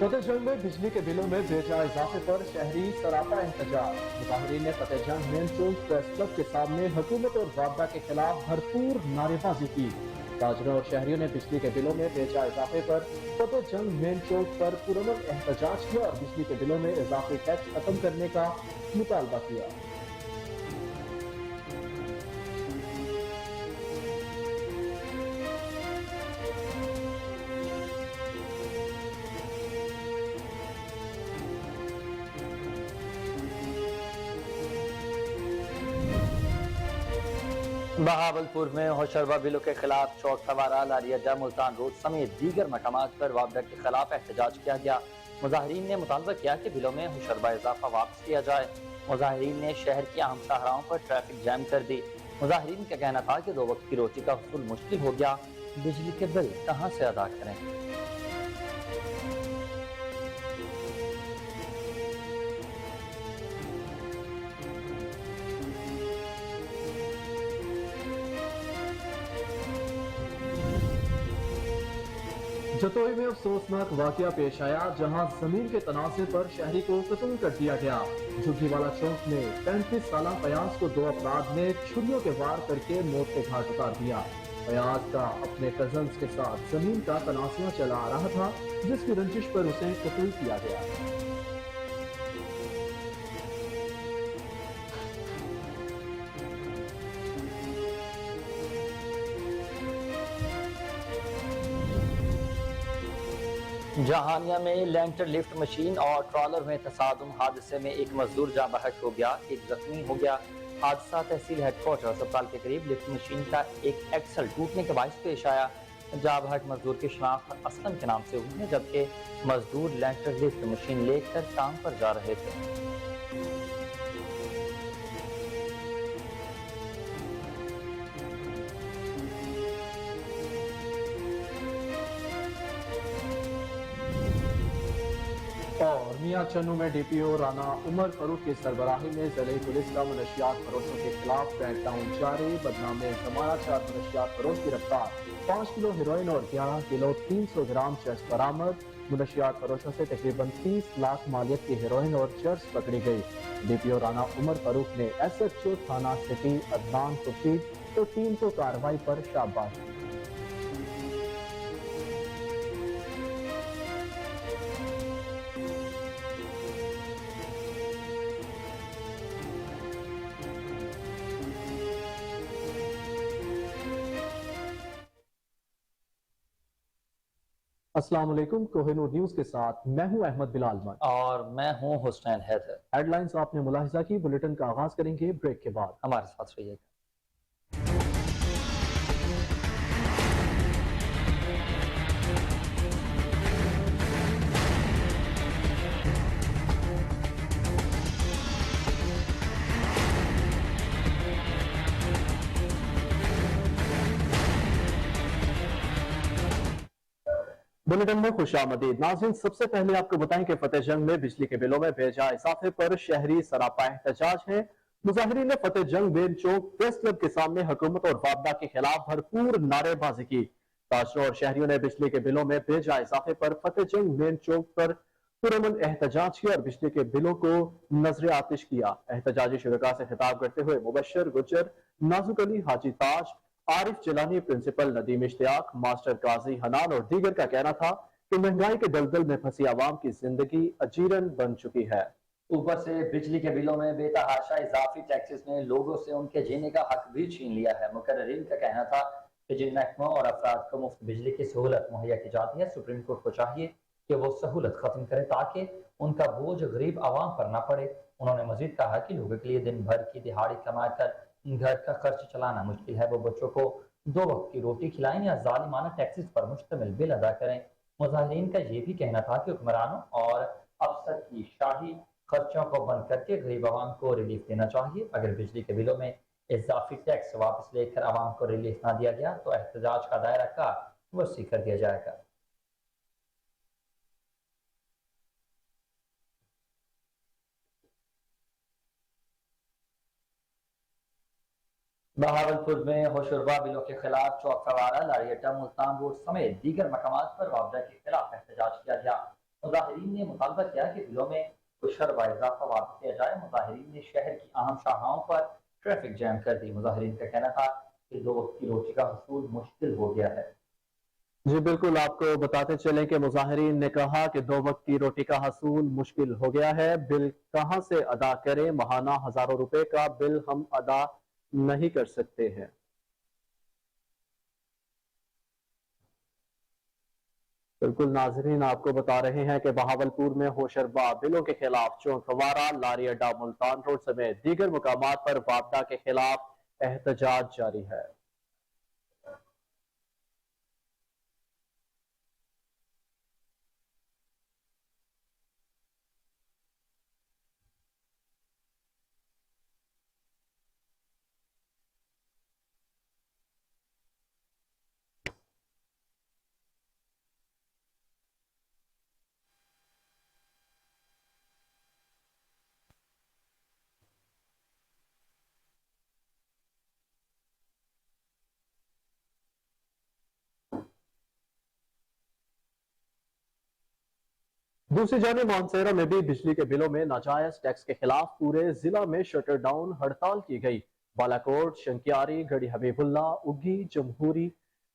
फतेह जंग में बिजली के बिलों में बेजा इजाफे पर शहरी सरापा एहतजाज। मुजाहिरीन ने फतेह जंग मेन चौक प्रेस क्लब के सामने हुकूमत और वापदा के खिलाफ भरपूर नारेबाजी की। ताजरों और शहरियों ने बिजली के बिलों में बेजा इजाफे पर फतेह जंग मेन चौक पर पुरअमन एहतजाज किया और बिजली के बिलों में इजाफी टैक्स खत्म करने का मुतालबा किया। बहावलपुर में होशरबा बिलों के खिलाफ चौक सवारा, लारियाजा, मुल्तान रोड समेत दीगर मकामात पर वापडा के खिलाफ एहतजाज किया गया। मुजाहिरीन ने मुतालबा किया कि बिलों में होशरबा इजाफा वापस किया जाए। मुजाहिरीन ने शहर की अहम शाहराहों पर ट्रैफिक जैम कर दी। मुजाहिरीन का कहना था कि 2 वक्त की रोटी का हुसूल मुश्किल हो गया, बिजली के बिल कहाँ से अदा करें। जतोई में अफसोसनाक वाकया पेश आया, जहां जमीन के तनाजे पर शहरी को कत्ल कर दिया गया। झुग्गीवाला चौक में 35 साल फयाज को 2 अफराद ने छुरियों के वार करके मौत के घाट उतार दिया। फयाज का अपने कजन्स के साथ जमीन का तनाज़ा चला आ रहा था, जिसकी रंजिश पर उसे कत्ल किया गया। जहानिया में लैंटर लिफ्ट मशीन और ट्रॉलर में तसादुम, हादसे में एक मजदूर जाँ बहक हो गया, एक जख्मी हो गया। हादसा तहसील हेडक्वार्टर अस्पताल के करीब लिफ्ट मशीन का एक एक्सल टूटने के बायस पेश आया। जाँ बहक मजदूर की शनाख्त असलम के नाम से हुई है, जबकि मजदूर लैंटर लिफ्ट मशीन लेकर काम पर जा रहे थे। और मियां चन्नू में डीपीओ राना उमर फरूख की सरबराही में जिले पुलिस का मनशियात फरोशों के खिलाफ क्रैकडाउन जारी। बदनामे जमाना 4 मनशियात फरोश गिरफ्तार, 5 किलो हेरोइन और 11 किलो 300 ग्राम चर्स बरामद। मनशियात फरोशों से तकरीबन 30 लाख मालियत की हेरोइन और चर्स पकड़ी गई। डीपीओ राना उमर फरूख ने SHO थाना सिटी अदनान खुर्शीद तो टीम को कार्रवाई पर शाबाश। अस्सलाम वालेकुम, कोहिनूर न्यूज के साथ मैं हूं अहमद बिलाल मट और मैं हूं हुसैन हैदर। हेडलाइंस आपने मुलाहिजा की, बुलेटिन का आगाज करेंगे ब्रेक के बाद। हमारे साथ रहिएगा। बुलेटिन में खुशामदीद। नाज़रीन, सबसे पहले आपको बताएं कि फतेह जंग में बिजली के बिलों में बेजा इजाफे पर शहरी सरापा एहतजाज है। मुजाहिरीन ने फतेह जंग मेन चौक प्रेस क्लब के सामने हुकूमत और वापदा के खिलाफ भरपूर नारेबाजी की। ताजरों और शहरियों ने बिजली के बिलों में बेजा इजाफे पर फतेह जंग मेन चौक पर पुरअमन एहतजाज किया और बिजली के बिलों को नजर आतिश किया। एहतजाजी शुरका से खिताब करते हुए मुबशर गुज्जर, नाजुक अली, हाजी ताज, आरिफ जिलानी, प्रिंसिपल नदीम इश्तियाक, मास्टर काजी हनान और दीगर का कहना था कि महंगाई के दलदल में फंसी आवाम की जिंदगी अजीरन बन चुकी है। ऊपर से बिजली के बिलों में बेतहाशा इजाफी टैक्सेस ने लोगों से उनके जीने का हक भी छीन लिया है। मुकर्रिरीन का कहना था कि जिन महकमों और अफराद को मुफ्त बिजली की सहूलत मुहैया की जाती है, सुप्रीम कोर्ट को चाहिए कि वो सहूलत खत्म करे ताकि उनका बोझ गरीब आवाम पर न पड़े। उन्होंने मजीद कहा कि लोगों के लिए दिन भर की दिहाड़ी कमाकर घर का खर्च चलाना मुश्किल है, वो बच्चों को 2 वक्त की रोटी खिलाएं या जालिमाना टैक्सेस पर मुश्तमिल बिल अदा करें। मुजाहिरीन का ये भी कहना था कि हुक्मरानों और अफसर की शाही खर्चों को बंद करके गरीब आवाम को रिलीफ देना चाहिए। अगर बिजली के बिलों में इजाफी टैक्स वापस लेकर आवाम को रिलीफ ना दिया गया तो एहतजाज का दायरा का वसी कर दिया जाएगा। बहावलपुर में होशरबा बिलों के खिलाफ चौक सवारा, लारियटा, मुल्तान रोड समेत दीगर मकामात पर वापडा के खिलाफ एहतजाज किया गया। مظاہرین نے مطالبہ کیا کہ بلوں میں کچھ شرح اضافہ واضح کیا جائے۔ مظاہرین نے شہر کی اہم شاہراہوں پر ٹریفک جیم کر دی۔ مظاہرین کا کہنا تھا کہ 2 وقت کی روٹی کا حصول مشکل ہو گیا ہے۔ جی بالکل، آپ کو بتاتے چلیں کہ مظاہرین نے کہا کہ 2 وقت کی روٹی کا حصول مشکل ہو گیا ہے، بل کہاں سے ادا کریں، ماہانہ ہزاروں روپے کا بل ہم ادا نہیں کر سکتے ہیں۔ بالکل ناظرین، آپ کو بتا رہے ہیں کہ بہاولپور میں ہوشربا بلوں کے خلاف چونک فوارہ، لاری اڈا، ملتان روڈ سمیت دیگر مقامات پر وابڈا کے خلاف احتجاج جاری ہے۔ دوسری جانب مانسیرا میں بھی بجلی کے بلوں میں ناجائز ٹیکس کے خلاف پورے ضلع میں شٹر ڈاؤن ہڑتال کی گئی۔ بالاکوٹ، شنکیاری، گڑھی حبیب اللہ، اگھی، جمہوری،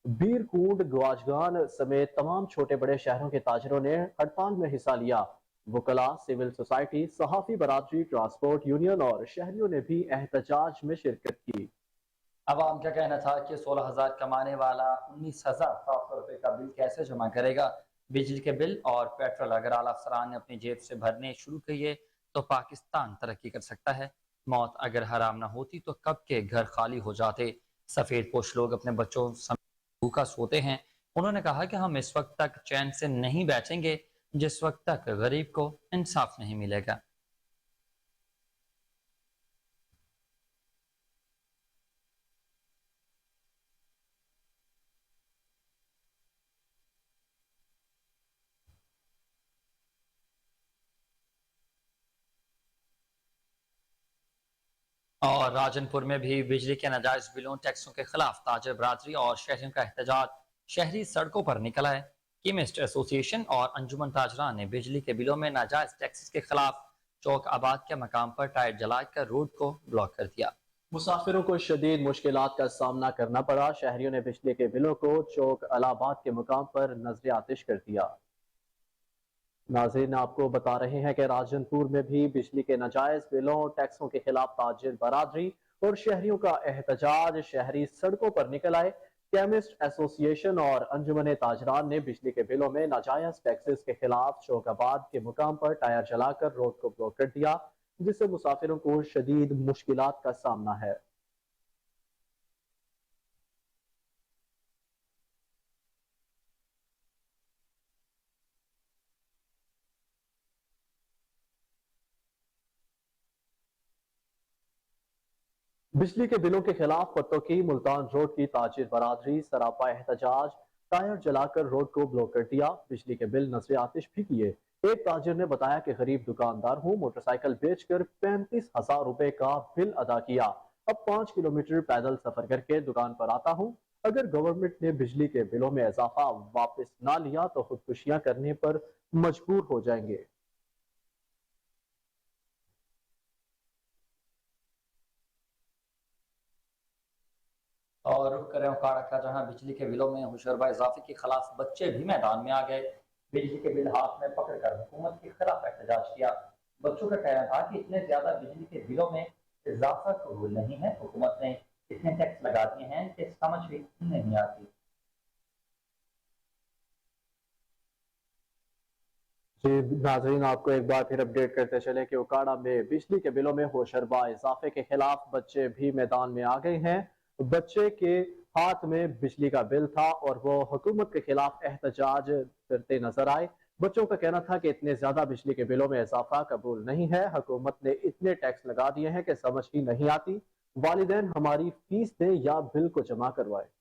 بیرکونڈ، گواجگان سمیت تمام چھوٹے بڑے شہروں کے تاجروں نے ہڑتال میں حصہ لیا۔ وکلاء، سول سوسائٹی، صحافی برادری، ٹرانسپورٹ یونین اور شہریوں نے بھی احتجاج میں شرکت کی۔ عوام کا کہنا تھا کہ 16,000 کمانے والا 19,700 روپے کا بل کیسے جمع کرے گا۔ بجلی کے بل اور پیٹرول اگر اعلیٰ افسران نے اپنی جیب سے بھرنے شروع کیے تو پاکستان ترقی کر سکتا ہے۔ موت اگر حرام نہ ہوتی تو کب کے گھر خالی ہو جاتے۔ سفید پوش لوگ اپنے بچوں سمیت بھوکا سوتے ہیں۔ انہوں نے کہا کہ ہم اس وقت تک چین سے نہیں بیٹھیں گے جس وقت تک غریب کو انصاف نہیں ملے گا۔ اور راجن پور میں بھی بجلی کے ناجائز بلوں ٹیکسوں کے خلاف تاجر برادری اور شہریوں کا احتجاج۔ شہری سڑکوں پر نکل آئے۔ کیمسٹ ایسوسی ایشن اور انجمن تاجران نے بجلی کے بلوں میں ناجائز ٹیکسز کے خلاف چوک آباد کے مقام پر ٹائر جلا کر روڈ کو بلاک کر دیا۔ مسافروں کو شدید مشکلات کا سامنا کرنا پڑا۔ شہریوں نے بجلی کے بلوں کو چوک الہ آباد کے مقام پر نظر آتش کر دیا۔ ناظرین، آپ کو بتا رہے ہیں کہ راجن پور میں بھی بجلی کے ناجائز بلوں ٹیکسوں کے خلاف تاجر برادری اور شہریوں کا احتجاج۔ شہری سڑکوں پر نکل آئے۔ کیمسٹ ایسوسی ایشن اور انجمن تاجران نے بجلی کے بلوں میں ناجائز ٹیکسز کے خلاف چوک آباد کے مقام پر ٹائر جلا کر روڈ کو بلاک کر دیا، جس سے مسافروں کو شدید مشکلات کا سامنا ہے۔ بجلی کے بلوں کے خلاف پتوں کی ملتان روڈ کی تاجر برادری سراپا احتجاج، ٹائر جلا کر روڈ کو بلاک کر دیا، بجلی کے بل نظر آتش بھی کیے۔ ایک تاجر نے بتایا کہ غریب دکاندار ہوں، موٹر سائیکل بیچ کر 35,000 روپے کا بل ادا کیا، اب 5 کلومیٹر پیدل سفر کر کے دکان پر آتا ہوں۔ اگر گورنمنٹ نے بجلی کے بلوں میں اضافہ واپس نہ لیا تو خودکشیاں کرنے پر مجبور ہو جائیں گے۔ اور رخ کریں اوکاڑا کا، جہاں بجلی کے بلوں میں ہوشربا اضافے کے خلاف بچے بھی میدان میں آ گئے۔ بجلی کے بل ہاتھ میں پکڑ کر حکومت کے خلاف احتجاج کیا۔ بچوں کا کہنا تھا کہ اتنے زیادہ بجلی کے بلوں میں اضافہ قبول نہیں ہے، حکومت نے اتنے ٹیکس لگا دیے ہیں کہ سمجھ بھی نہیں آتی۔ جی ناظرین، آپ کو ایک بار پھر اپڈیٹ کرتے چلے کہ اوکاڑا میں بجلی کے بلوں میں ہوشربا اضافے کے خلاف بچے بھی میدان میں آ گئے ہیں۔ بچے کے ہاتھ میں بجلی کا بل تھا اور وہ حکومت کے خلاف احتجاج کرتے نظر آئے۔ بچوں کا کہنا تھا کہ اتنے زیادہ بجلی کے بلوں میں اضافہ قبول نہیں ہے، حکومت نے اتنے ٹیکس لگا دیے ہیں کہ سمجھ ہی نہیں آتی، والدین ہماری فیس دیں یا بل کو جمع کروائے۔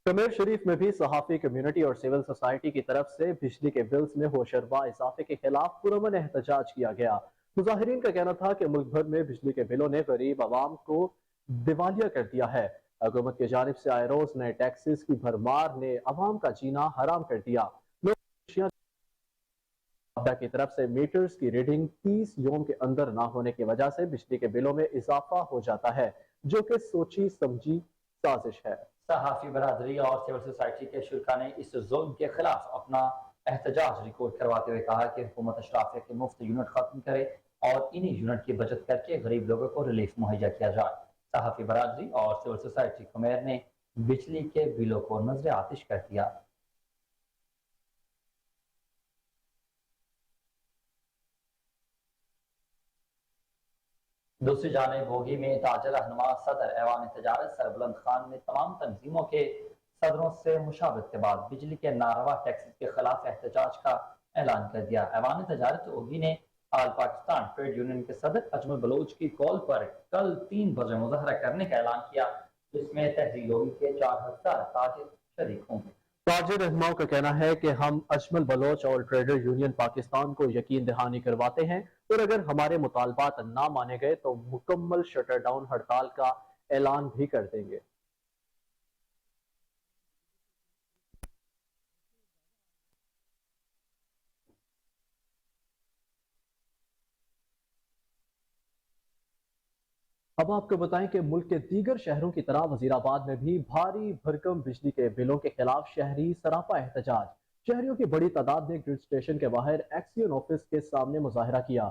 کمیر شریف میں بھی صحافی کمیونٹی اور سول سوسائٹی کی طرف سے بجلی کے بلز میں ہوشربا اضافے کے خلاف پرامن احتجاج کیا گیا۔ मुजाहिरीन का कहना था कि मुल्क भर में बिजली के बिलों ने गरीब आवाम को दिवालिया कर दिया है। हुकूमत की जानिब से आए रोज नए टैक्सेस की भरमार ने आवाम का जीना हराम कर दिया। लोग की तरफ से मीटर्स की रीडिंग 30 योम के अंदर ना होने की वजह से बिजली के बिलों में इजाफा हो जाता है, जो कि सोची समझी साजिश है। सहाफ़ी बरादरी और सिविल सोसाइटी के शुरा ने इस जुल्म के खिलाफ अपना एहतजाज रिकॉर्ड करवाते हुए कहा कि हुकूमत अशराफिया के मुफ्त यूनिट खत्म करे और इन्हीं यूनिट की बचत करके गरीब लोगों को रिलीफ मुहैया किया जाए। सहाफ़ी बरादरी और सिविल सोसाइटी कुमेर ने बिजली के बिलों को नजर आतिश कर दिया। दूसरी जानिब बोगी में ताजर रहनुमा सदर ऐवान तजारत सरबुलंद खान ने तमाम तंजीमों के सदरों से मुशावरत के बाद बिजली के नारवा टैक्स के खिलाफ एहतजाज का ऐलान कर दिया। ऐवान तजारत ओगी ने आल पाकिस्तान ट्रेड यूनियन के सदर अजमल बलोच की कॉल पर कल 3 बजे मुजाहरा करने का ऐलान किया, जिसमें तहरील लोगी के 4000 ताजिर शरीक होंगे। ताजिर रहनुमाओं का कहना है कि हम अजमल बलोच और ट्रेडर यूनियन पाकिस्तान को यकीन दहानी करवाते हैं और अगर हमारे मुतालबात ना माने गए तो मुकम्मल शटर डाउन हड़ताल का ऐलान भी कर देंगे। अब आपको बताएं कि मुल्क के दीगर शहरों की तरह वजीराबाद में भी भारी भरकम बिजली के बिलों के खिलाफ शहरी सरापा एहतजाज। शहरियों की बड़ी तादाद ने ग्रिड स्टेशन के बाहर एक्सियन ऑफिस के सामने मुजाहरा किया।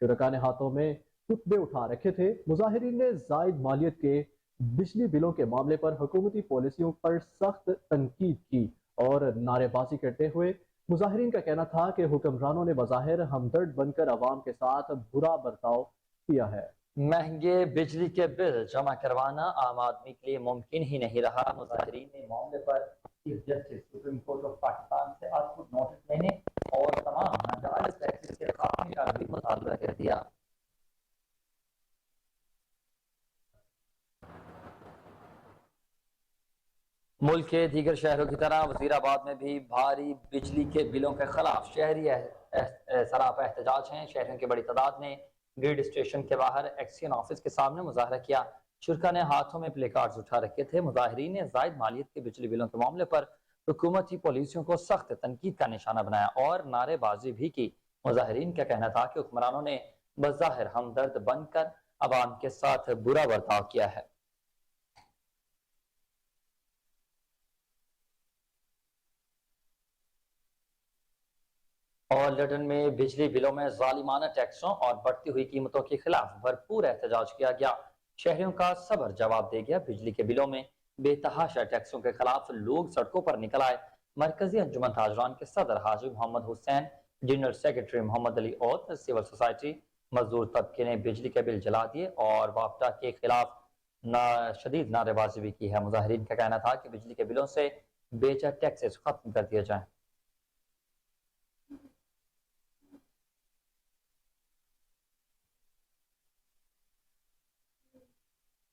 शुरका ने हाथों में खुतबे उठा रखे थे। मुजाहिरीन ने जायद मालियत के बिजली बिलों के मामले पर हुकूमती पॉलिसियों पर सख्त तनकीद की और नारेबाजी करते हुए मुजाहिरीन का कहना था कि हुक्मरानों ने बज़ाहिर हमदर्द बनकर अवाम के साथ बुरा बर्ताव किया है। महंगे बिजली के बिल जमा करवाना आम आदमी के लिए मुमकिन ही नहीं रहा। मुजाहिरीन ने मामले पर chief justice supreme court of Pakistan से आज खुद नोटिस लेने और तमाम नाजायज टैक्सेस के खात्मे का भी मुतालबा कर दिया। मुल्क के दीगर शहरों की तरह वजीराबाद में भी भारी बिजली के बिलों के खिलाफ शहरी सरापा एहतजाज हैं। शहरियों की बड़ी तादाद ने ग्रिड स्टेशन के बाहर एक्सियन ऑफिस के सामने मुजाहरा किया। शुरा ने हाथों में प्ले कार्ड्स उठा रखे थे। मुजाहिरीन ने जायद मालियत के बिजली बिलों के मामले पर हुकूमती पॉलिसियों को सख्त तनकीद का निशाना बनाया और नारेबाजी भी की। मुजाहिरीन का कहना था कि हुक्मरानों ने बज़ाहिर हमदर्द बनकर अवाम के साथ बुरा बर्ताव किया है। और लंदन में बिजली बिलों में जालिमाना टैक्सों और बढ़ती हुई कीमतों के खिलाफ भरपूर एहतजाज किया गया। शहरियों का सबर जवाब दे गया। बिजली के बिलों में बेतहाशा टैक्सों के खिलाफ लोग सड़कों पर निकल आए। मरकजी अंजुमन ताजरान के सदर Haji Mohammad Hussain, general secretary Mohammad Ali Aud, civil society मजदूर तबके ने बिजली के बिल जला दिए और वापटा के खिलाफ शदीद नारेबाजी भी की है। मुजाहिरीन का कहना था कि बिजली के बिलों से बेजा टैक्सेस खत्म कर दिए जाएं।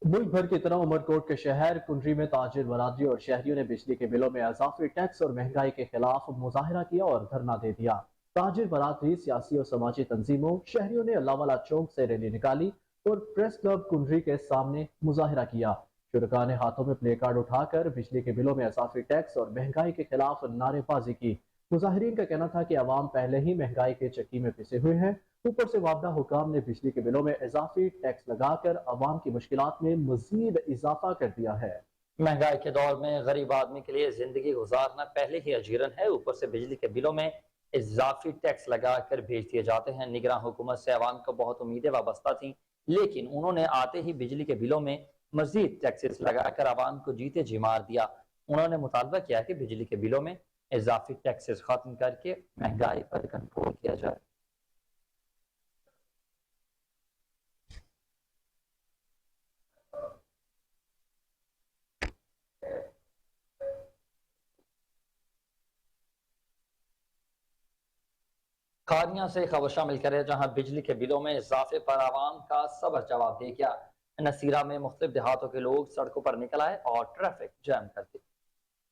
मुल्क भर की तरह उमरकोट के शहर कुंडरी में ताजिर बरादरी और शहरियों ने बिजली के बिलों में इजाफी टैक्स और महंगाई के खिलाफ मुजाहरा किया और धरना दे दिया। ताजिर बरादरी, सियासी और समाजी तंजीमों, शहरियों ने अल्लाहवाला चौक से रैली निकाली और प्रेस क्लब कुंडरी के सामने मुजाहरा किया। शुरका ने हाथों में प्ले कार्ड उठाकर बिजली के बिलों में इजाफी टैक्स और महंगाई के खिलाफ नारेबाजी की। मुजाहिरीन का कहना था कि अवाम पहले ही महंगाई के चक्की में पिसे हुए हैं, ऊपर से वापदा हुकाम ने बिजली के बिलों में इजाफी टैक्स लगाकर अवाम की मुश्किलात में मजीद इजाफा कर दिया है। महंगाई के दौर में गरीब आदमी के लिए जिंदगी गुजारना पहले ही अजीरन है, ऊपर से बिजली के बिलों में इजाफी टैक्स लगाकर भेज दिए जाते हैं। निगरान हुकूमत से अवाम को बहुत उम्मीदें वाबस्ता थी, लेकिन उन्होंने आते ही बिजली के बिलों में मजीद टैक्सेस लगाकर अवाम को जीते जी मार दिया। उन्होंने मुतालबा किया कि बिजली के बिलों में इजाफी टैक्सेस खत्म करके महंगाई पर कंट्रोल किया जाए। खारियां से खबर शामिल करें, जहां बिजली के बिलों में इजाफे पर आवाम का सबर जवाब दे गया। नसीरा में मुख्तलिफ देहातों के लोग सड़कों पर निकल आए और ट्रैफिक जैम कर दी।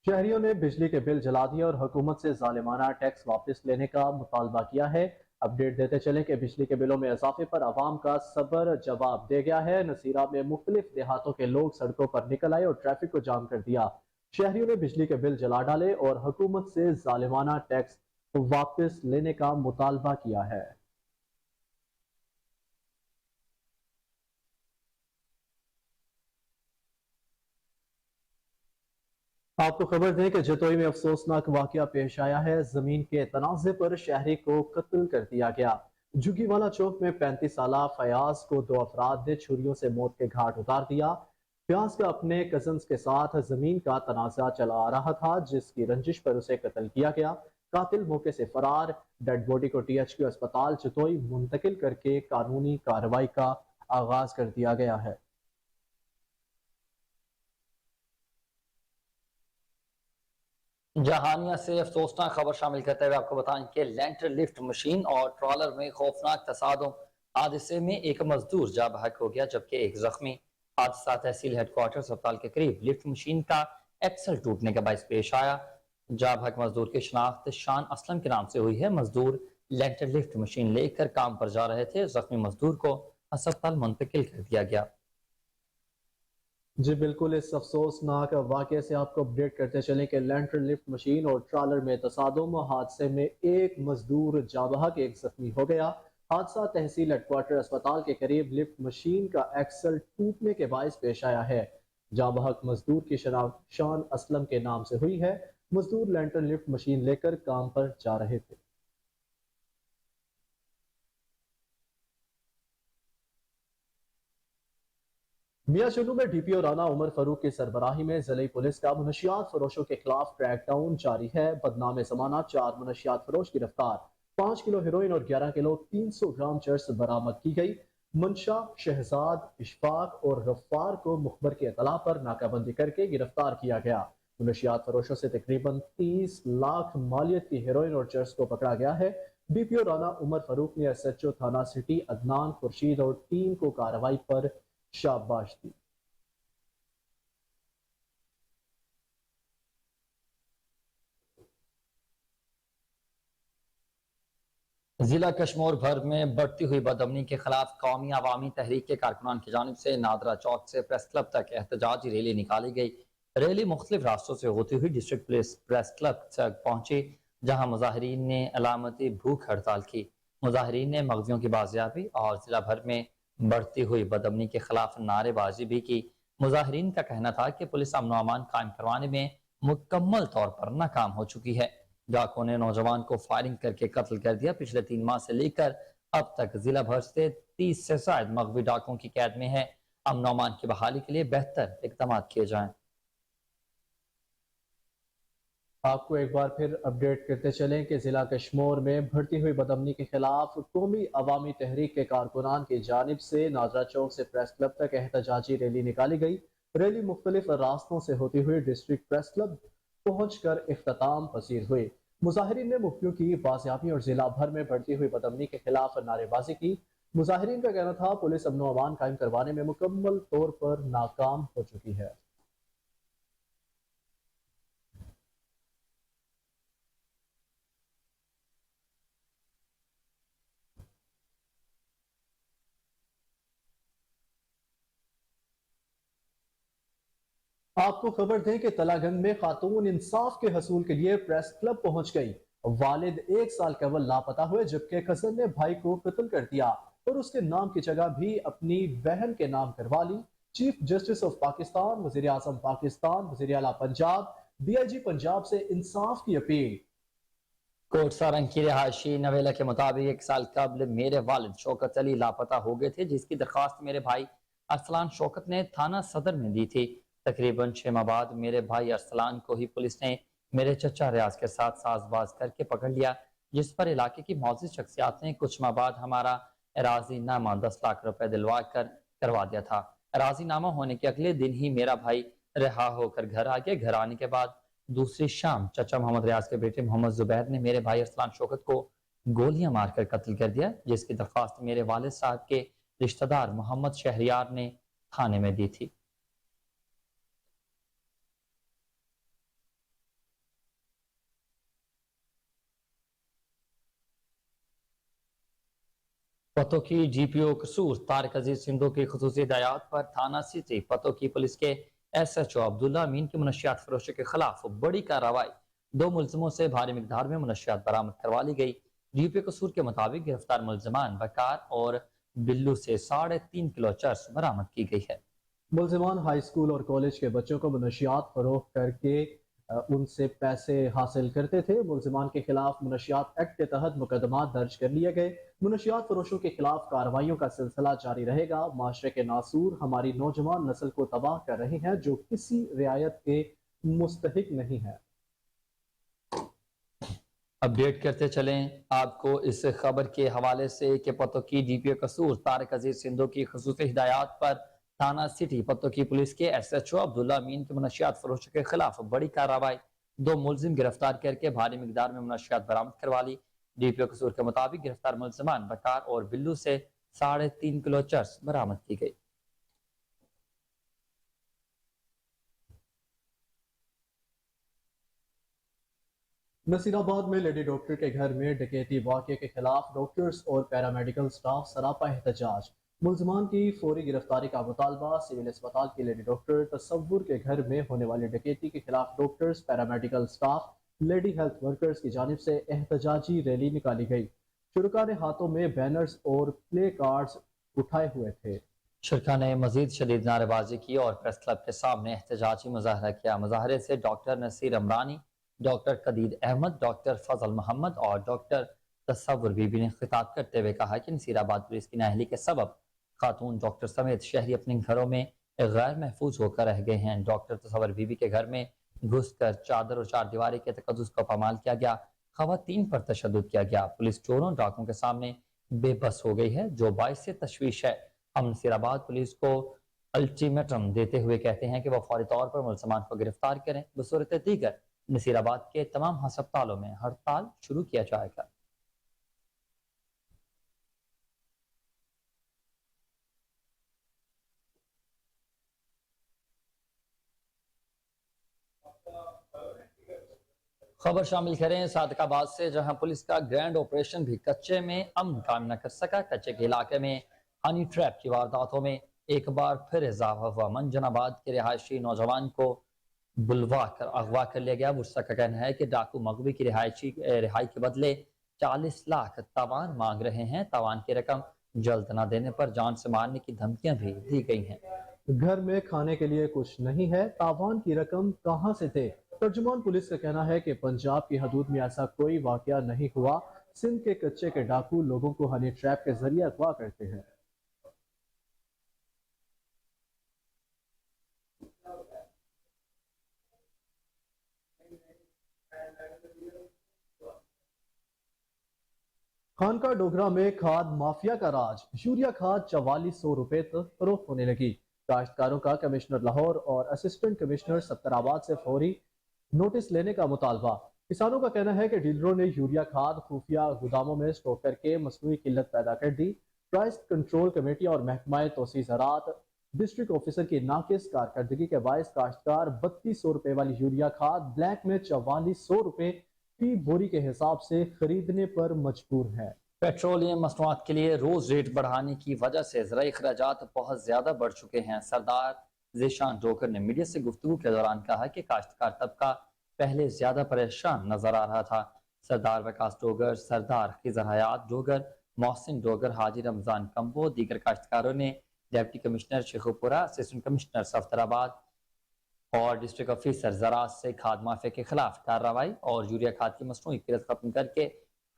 शहरियों ने बिजली के बिल जला दिए और हुकूमत से जालिमाना टैक्स वापस लेने का मुतालबा किया है। अपडेट देते चलें कि बिजली के बिलों में इजाफे पर आवाम का सब्र जवाब दे गया है। नसीरा में मुख्तलिफ देहातों के लोग सड़कों पर निकल आए और ट्रैफिक को जाम कर दिया। शहरियों ने बिजली के बिल जला डाले और हुकूमत से जालिमाना टैक्स वापस लेने का मुतालबा किया है। आपको खबर दें कि जतोई में अफसोसनाक वाकया पेश आया है। जमीन के तनाजे पर शहरी को कत्ल कर दिया गया। झुग्गीवाला चौक में 35 साल फयाज को दो अफराद ने छुरियों से मौत के घाट उतार दिया। फयाज का अपने कजन्स के साथ जमीन का तनाजा चला आ रहा था, जिसकी रंजिश पर उसे कत्ल किया गया। कातिल मौके से फरार। डेड बॉडी को THQ अस्पताल जतोई मुंतकिल करके कानूनी कार्रवाई का आगाज कर दिया गया है। जहानिया से अफसोसनाक खबर शामिल करते हुए आपको बताएं कि लेंटर लिफ्ट मशीन और ट्रॉलर में खौफनाक तसादुम। हादसे में एक मजदूर जा बहक हो गया जबकि एक जख्मी। हादसा तहसील हेडक्वार्टर अस्पताल के करीब लिफ्ट मशीन का एक्सल टूटने के बायस पेश आया। जा बहक मजदूर की शनाख्त शान असलम के नाम से हुई है। मजदूर लेंटर लिफ्ट मशीन लेकर काम पर जा रहे थे। जख्मी मजदूर को अस्पताल मुंतकिल कर दिया गया। जी बिल्कुल, इस अफसोसनाक वाक़े से आपको अपडेट करते चलें कि लेंटर लिफ्ट मशीन और ट्रॉलर में तसादुम। हादसे में एक मजदूर जाँ बहक, एक जख्मी हो गया। हादसा तहसील हेडक्वार्टर अस्पताल के करीब लिफ्ट मशीन का एक्सल टूटने के बायस पेश आया है। जाँ बहक मजदूर की शनाख्त शान असलम के नाम से हुई है। मजदूर लेंटर लिफ्ट मशीन लेकर काम पर जा रहे थे। मियां चुनू में DPO राना उमर फारूक की सरबराही में जिले पुलिस का मनशियात फरोशों के खिलाफ क्रैकडाउन जारी है। बदनाम जमाना 4 मनशियात फरोश गिरफ्तार। 5 किलो हेरोइन और 11 किलो 300 ग्राम चर्स बरामद की गई। मंशा, शहजाद, इशफाक और गफ्फार को मुखबर की इतला पर नाकाबंदी करके गिरफ्तार किया गया। मनशियात फरोशों से तकरीबन 30 लाख मालियत की हेरोइन और चर्स को पकड़ा गया है। DPO राना उमर फारूक ने SHO थाना सिटी अदनान खुर्शीद और टीम को कार्रवाई पर शाबाश दी। जिला कश्मीर भर में बढ़ती हुई बदअमनी के खिलाफ कौमी अवामी तहरीक के कारकुनान की जानिब से नादरा चौक से प्रेस क्लब तक एहतजाजी रैली निकाली गई। रैली मुख्तलिफ रास्तों से होती हुई डिस्ट्रिक्ट पुलिस प्रेस क्लब तक पहुंची, जहां मुजाहिरीन ने अलामती भूख हड़ताल की। मुजाहिरीन ने मगजियों की बाजियाबी और जिला भर में बढ़ती हुई बदअमनी के खिलाफ नारेबाजी भी की। मुजाहिरीन का कहना था कि पुलिस अमन अमान कायम करवाने में मुकम्मल तौर पर नाकाम हो चुकी है। डाकुओं ने नौजवान को फायरिंग करके कत्ल कर दिया। पिछले 3 माह से लेकर अब तक जिला भर से 30 से ज्यादा मगवी डाकुओं की कैद में है। अमन अमान की बहाली के लिए बेहतर इकदाम किए जाएं। आपको एक बार फिर अपडेट करते चलें कि जिला कश्मीर में बढ़ती हुई बदअमनी के खिलाफ कौमी अवामी तहरीक के कारकुनान की जानिब से नादरा चौक से प्रेस क्लब तक एहतजाजी रैली निकाली गई। रैली मुख्तलिफ रास्तों से होती हुई डिस्ट्रिक्ट प्रेस क्लब पहुंच कर इख्तिताम पसीर हुई। मुजाहिरीन ने मुफ्तियों की बाजियाबी और जिला भर में बढ़ती हुई बदअमनी के खिलाफ नारेबाजी की। मुजाहिरीन का कहना था पुलिस अमन अमान कायम करवाने में मुकम्मल तौर पर नाकाम हो चुकी है। आपको खबर दें कि तलागंग में खातून इंसाफ के हसूल के लिए प्रेस क्लब पहुंच गई। वालिद 1 साल कबल लापता हुए, जबकि कजन ने भाई को कत्ल कर दिया और उसके नाम की जगह भी अपनी बहन के नाम करवा ली। चीफ जस्टिस ऑफ पाकिस्तान, वजीर आजम पाकिस्तान, वजीर आला पंजाब, DIG पंजाब से इंसाफ की अपील। कोट सारंग की रिहायशी नवेला के मुताबिक 1 साल कबल मेरे वालिद शौकत अली लापता हो गए थे, जिसकी दरखास्त मेरे भाई अरसलान शौकत ने थाना सदर में दी थी। तकरीबन 6 माह बाद मेरे भाई अरसलान को ही पुलिस ने मेरे चचा रियाज के साथ साजबाज करके पकड़ लिया, जिस पर इलाके की मौजूद शख्सियात ने कुछ माह बाद हमारा एराजी नामा 10 लाख रुपए दिलवा कर करवा दिया था। एराजी नामा होने के अगले दिन ही मेरा भाई रिहा होकर घर आ गया। घर आने के बाद दूसरी शाम चचा मोहम्मद रियाज के बेटे मोहम्मद जुबैर ने मेरे भाई अरसलान शौकत को गोलियां मारकर कत्ल कर दिया, जिसकी दरख्वास्त मेरे वालिद साहब के रिश्तेदार मोहम्मद शहरियार ने थाने में दी थी। पतों की जीपीओ कसूर तारिक अजीज सिंधु की खुसूसी हिदायत पर थाना सिटी पतों की पुलिस के एसएचओ अब्दुल्ला अमीन की मनशियात फरोशों के खिलाफ बड़ी कार्रवाई। 2 मुलजमों से भारी मिकदार में मनशियात बरामद करवा ली गई। जीपीओ कसूर के मुताबिक गिरफ्तार मुलजमान बकार और बिल्लू से 3.5 किलो चर्स बरामद की गई है। मुलजिमान हाई स्कूल और कॉलेज के बच्चों को मनशियात फरोख्त करके उनसे पैसे हासिल करते थे। मुलजिमान के खिलाफ मनशियात एक्ट के तहत मुकदमा दर्ज कर लिए गए। मनशियात फरोशों के खिलाफ कार्रवाइयों का सिलसिला जारी रहेगा। माशरे के नासूर हमारी नौजवान नस्ल को तबाह कर रहे हैं जो किसी रियायत के मुस्तहिक नहीं है। अपडेट करते चलें आपको इस खबर के हवाले से कि पतों की जीपीओ कसूर तारिक अजीज सिंधु की खसूसी हिदायत पर थाना सिटी पतों की पुलिस के एसएचओ अब्दुल्ला अमीन की मनशियात फरोशों के खिलाफ बड़ी कार्रवाई। 2 मुलजिम गिरफ्तार करके भारी मिकदार में मनशियात बरामद करवा ली। जीपीओ कसूर के मुताबिक गिरफ्तार मुलजमान बकार और बिल्लू से 3.5 किलो चर्स बरामद की गई। नसीराबाद में लेडी डॉक्टर के घर में डकैती वाक़े के खिलाफ डॉक्टर्स और पैरामेडिकल स्टाफ सरापा एहतजाज। मुलजमान की फौरी गिरफ्तारी का मुतालबा। सिविल अस्पताल की लेडी डॉक्टर तसव्वुर के घर में होने वाली डकैती के खिलाफ doctors, paramedical staff, lady health workers की जानिब से एहतजाजी रैली निकाली गई। शुरका ने हाथों में बैनर्स और प्ले कार्ड्स उठाए हुए थे। शुरका ने मजीद शदीद नारेबाजी की और प्रेस क्लब के सामने एहतजाजी मुजाहरा किया। मुजाहरे से doctor Naseer Amrani, doctor Qadeer Ahmed, doctor Fazal Mohammad और डॉक्टर तसव्वुर बीबी ने खिताब करते हुए कहा कि नसीराबाद पुलिस की नाअहली के सबब खातून डॉक्टर समेत शहरी अपने घरों में गैर महफूज होकर रह गए हैं। डॉक्टर तसव्वुर बीबी के घर में घुसकर चादर और चार दीवारी के तकद्दुस को पामाल किया गया। खवातीन पर तशद्दुद किया गया। पुलिस चोरों डाकुओं के सामने बेबस हो गई है जो बाइस तशवीश है। हम नसीराबाद पुलिस को अल्टीमेटम देते हुए कहते हैं कि वह फौरी तौर पर मुलजमान को गिरफ्तार करें। बसूरत दीगर नसीराबाद के तमाम अस्पतालों में हड़ताल शुरू किया जाएगा। खबर शामिल करें सादकाबाद से, जहां पुलिस का ग्रैंड ऑपरेशन भी कच्चे में अमन कायम न कर सका। कच्चे के इलाके में हनी ट्रैप की वारदातों में एक बार फिर इजाफा हुआ। मंजनाबाद के रिहायशी नौजवान को बुलवा कर अगवा कर लिया गया। बुरसा का कहना है कि डाकू मगवी की रिहाई के बदले 40 लाख तावान मांग रहे हैं। तावान की रकम जल्द न देने पर जान से मारने की धमकियां भी दी गई हैं। घर में खाने के लिए कुछ नहीं है, तावान की रकम कहां से थे? तर्जुमान पुलिस का कहना है कि पंजाब की हदूद में ऐसा कोई वाकया नहीं हुआ। सिंध के कच्चे के डाकू लोगों को हनी ट्रैप के जरिए अगवा करते हैं। खानका डोगरा में खाद माफिया का राज। यूरिया खाद 4400 रुपए तक फरोख्त होने लगी। काश्तकारों का कमिश्नर लाहौर और असिस्टेंट कमिश्नर सत्तराबाद से फौरी नोटिस लेने का मुतालबा। किसानों का कहना है कि डीलरों ने यूरिया खाद खुफिया गोदामों में स्टॉक करके मसनूई किल्लत पैदा कर दी। प्राइस कंट्रोल कमेटी और महकमा तोसी ज़राअत डिस्ट्रिक्ट ऑफिसर की नाकिस कारकर्दगी के बायस काश्तकार 3200 रुपए वाली यूरिया खाद ब्लैक में 4400 रुपए फी बोरी के हिसाब से खरीदने पर मजबूर है। पेट्रोलियम मसनूआत के लिए रोज रेट बढ़ाने की वजह से ज़राई अखराजात बहुत ज्यादा बढ़ चुके हैं। सरदार ज़ीशान डोगर ने मीडिया से गुफ्तगू के दौरान कहा कि काश्तकार तबका पहले ज्यादा परेशान नजर आ रहा था। सरदार वकास डोगर, सरदार खिजर हयात डोगर, मोहसिन डोगर, हाजी रमजान कंबो, दीगर काश्तकारों ने deputy commissioner Sheikhupura, assistant commissioner Safdarabad और डिस्ट्रिक्ट ऑफिसर ज़राअत से खाद माफिया के खिलाफ कार्रवाई और यूरिया खाद की मसनूई किल्लत खत्म करके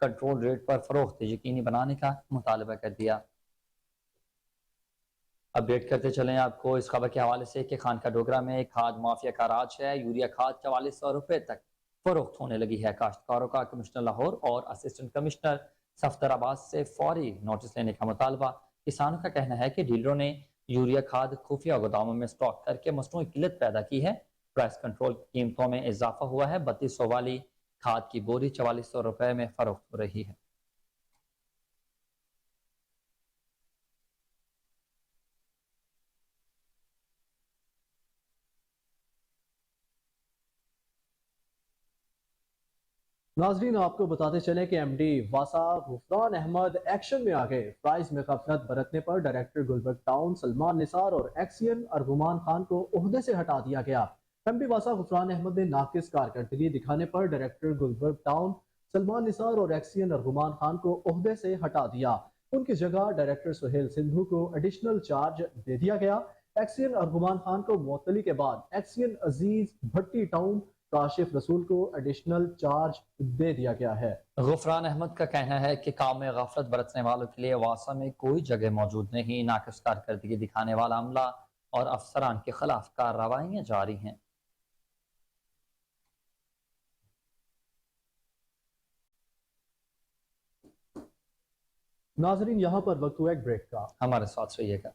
कंट्रोल रेट पर फरोख्त यकीनी बनाने का मुतालबा कर दिया। अपडेट करते चलें आपको इस खबर के हवाले से कि खानका डोगरा में खाद माफिया का राज है। यूरिया खाद 4400 रुपए तक फरोख्त होने लगी है। काश्तकारों का कमिश्नर लाहौर और असिस्टेंट कमिश्नर सफ्तराबाद से फौरी नोटिस लेने का मुतालबा। किसानों का कहना है कि डीलरों ने यूरिया खाद खुफिया गोदामों में स्टॉक करके मसनूई किल्लत पैदा की है। प्राइस कंट्रोल कीमतों में इजाफा हुआ है। 3200 वाली खाद की बोरी 4400 रुपए में फरोख्त हो रही है। नाजरीन आपको बताते चले कि एमडी वासा गुफरान अहमद एक्शन में आ गए। प्राइज में गफलत बरतने पर डायरेक्टर गुलबर्ग टाउन सलमान निसार और एक्सियन अरगुमान खान को ओहदे से हटा दिया गया। एमडी वासा गुफरान अहमद ने नाकिस कारकर्दगी दिखाने पर डायरेक्टर गुलबर्ग टाउन सलमान निसार और एक्सियन अरगुमान खान को ओहदे से हटा दिया। उनकी जगह डायरेक्टर सुहेल सिंधु को एडिशनल चार्ज दे दिया गया। एक्सियन अरगुमान खान को मुअत्तली के बाद एक्सियन अजीज भट्टी टाउन काशिफ रसूल को एडिशनल चार्ज दे दिया गया है। गुफरान अहमद का कहना है कि काम में गफलत बरतने वालों के लिए वासा में कोई जगह मौजूद नहीं। नाकिस कारकर्दगी दिखाने वाला अमला और अफसरान के खिलाफ कार्रवाइयाँ जारी हैं। नाजरीन यहाँ पर वक्त हुआ एक ब्रेक का, हमारे साथ रहिएगा।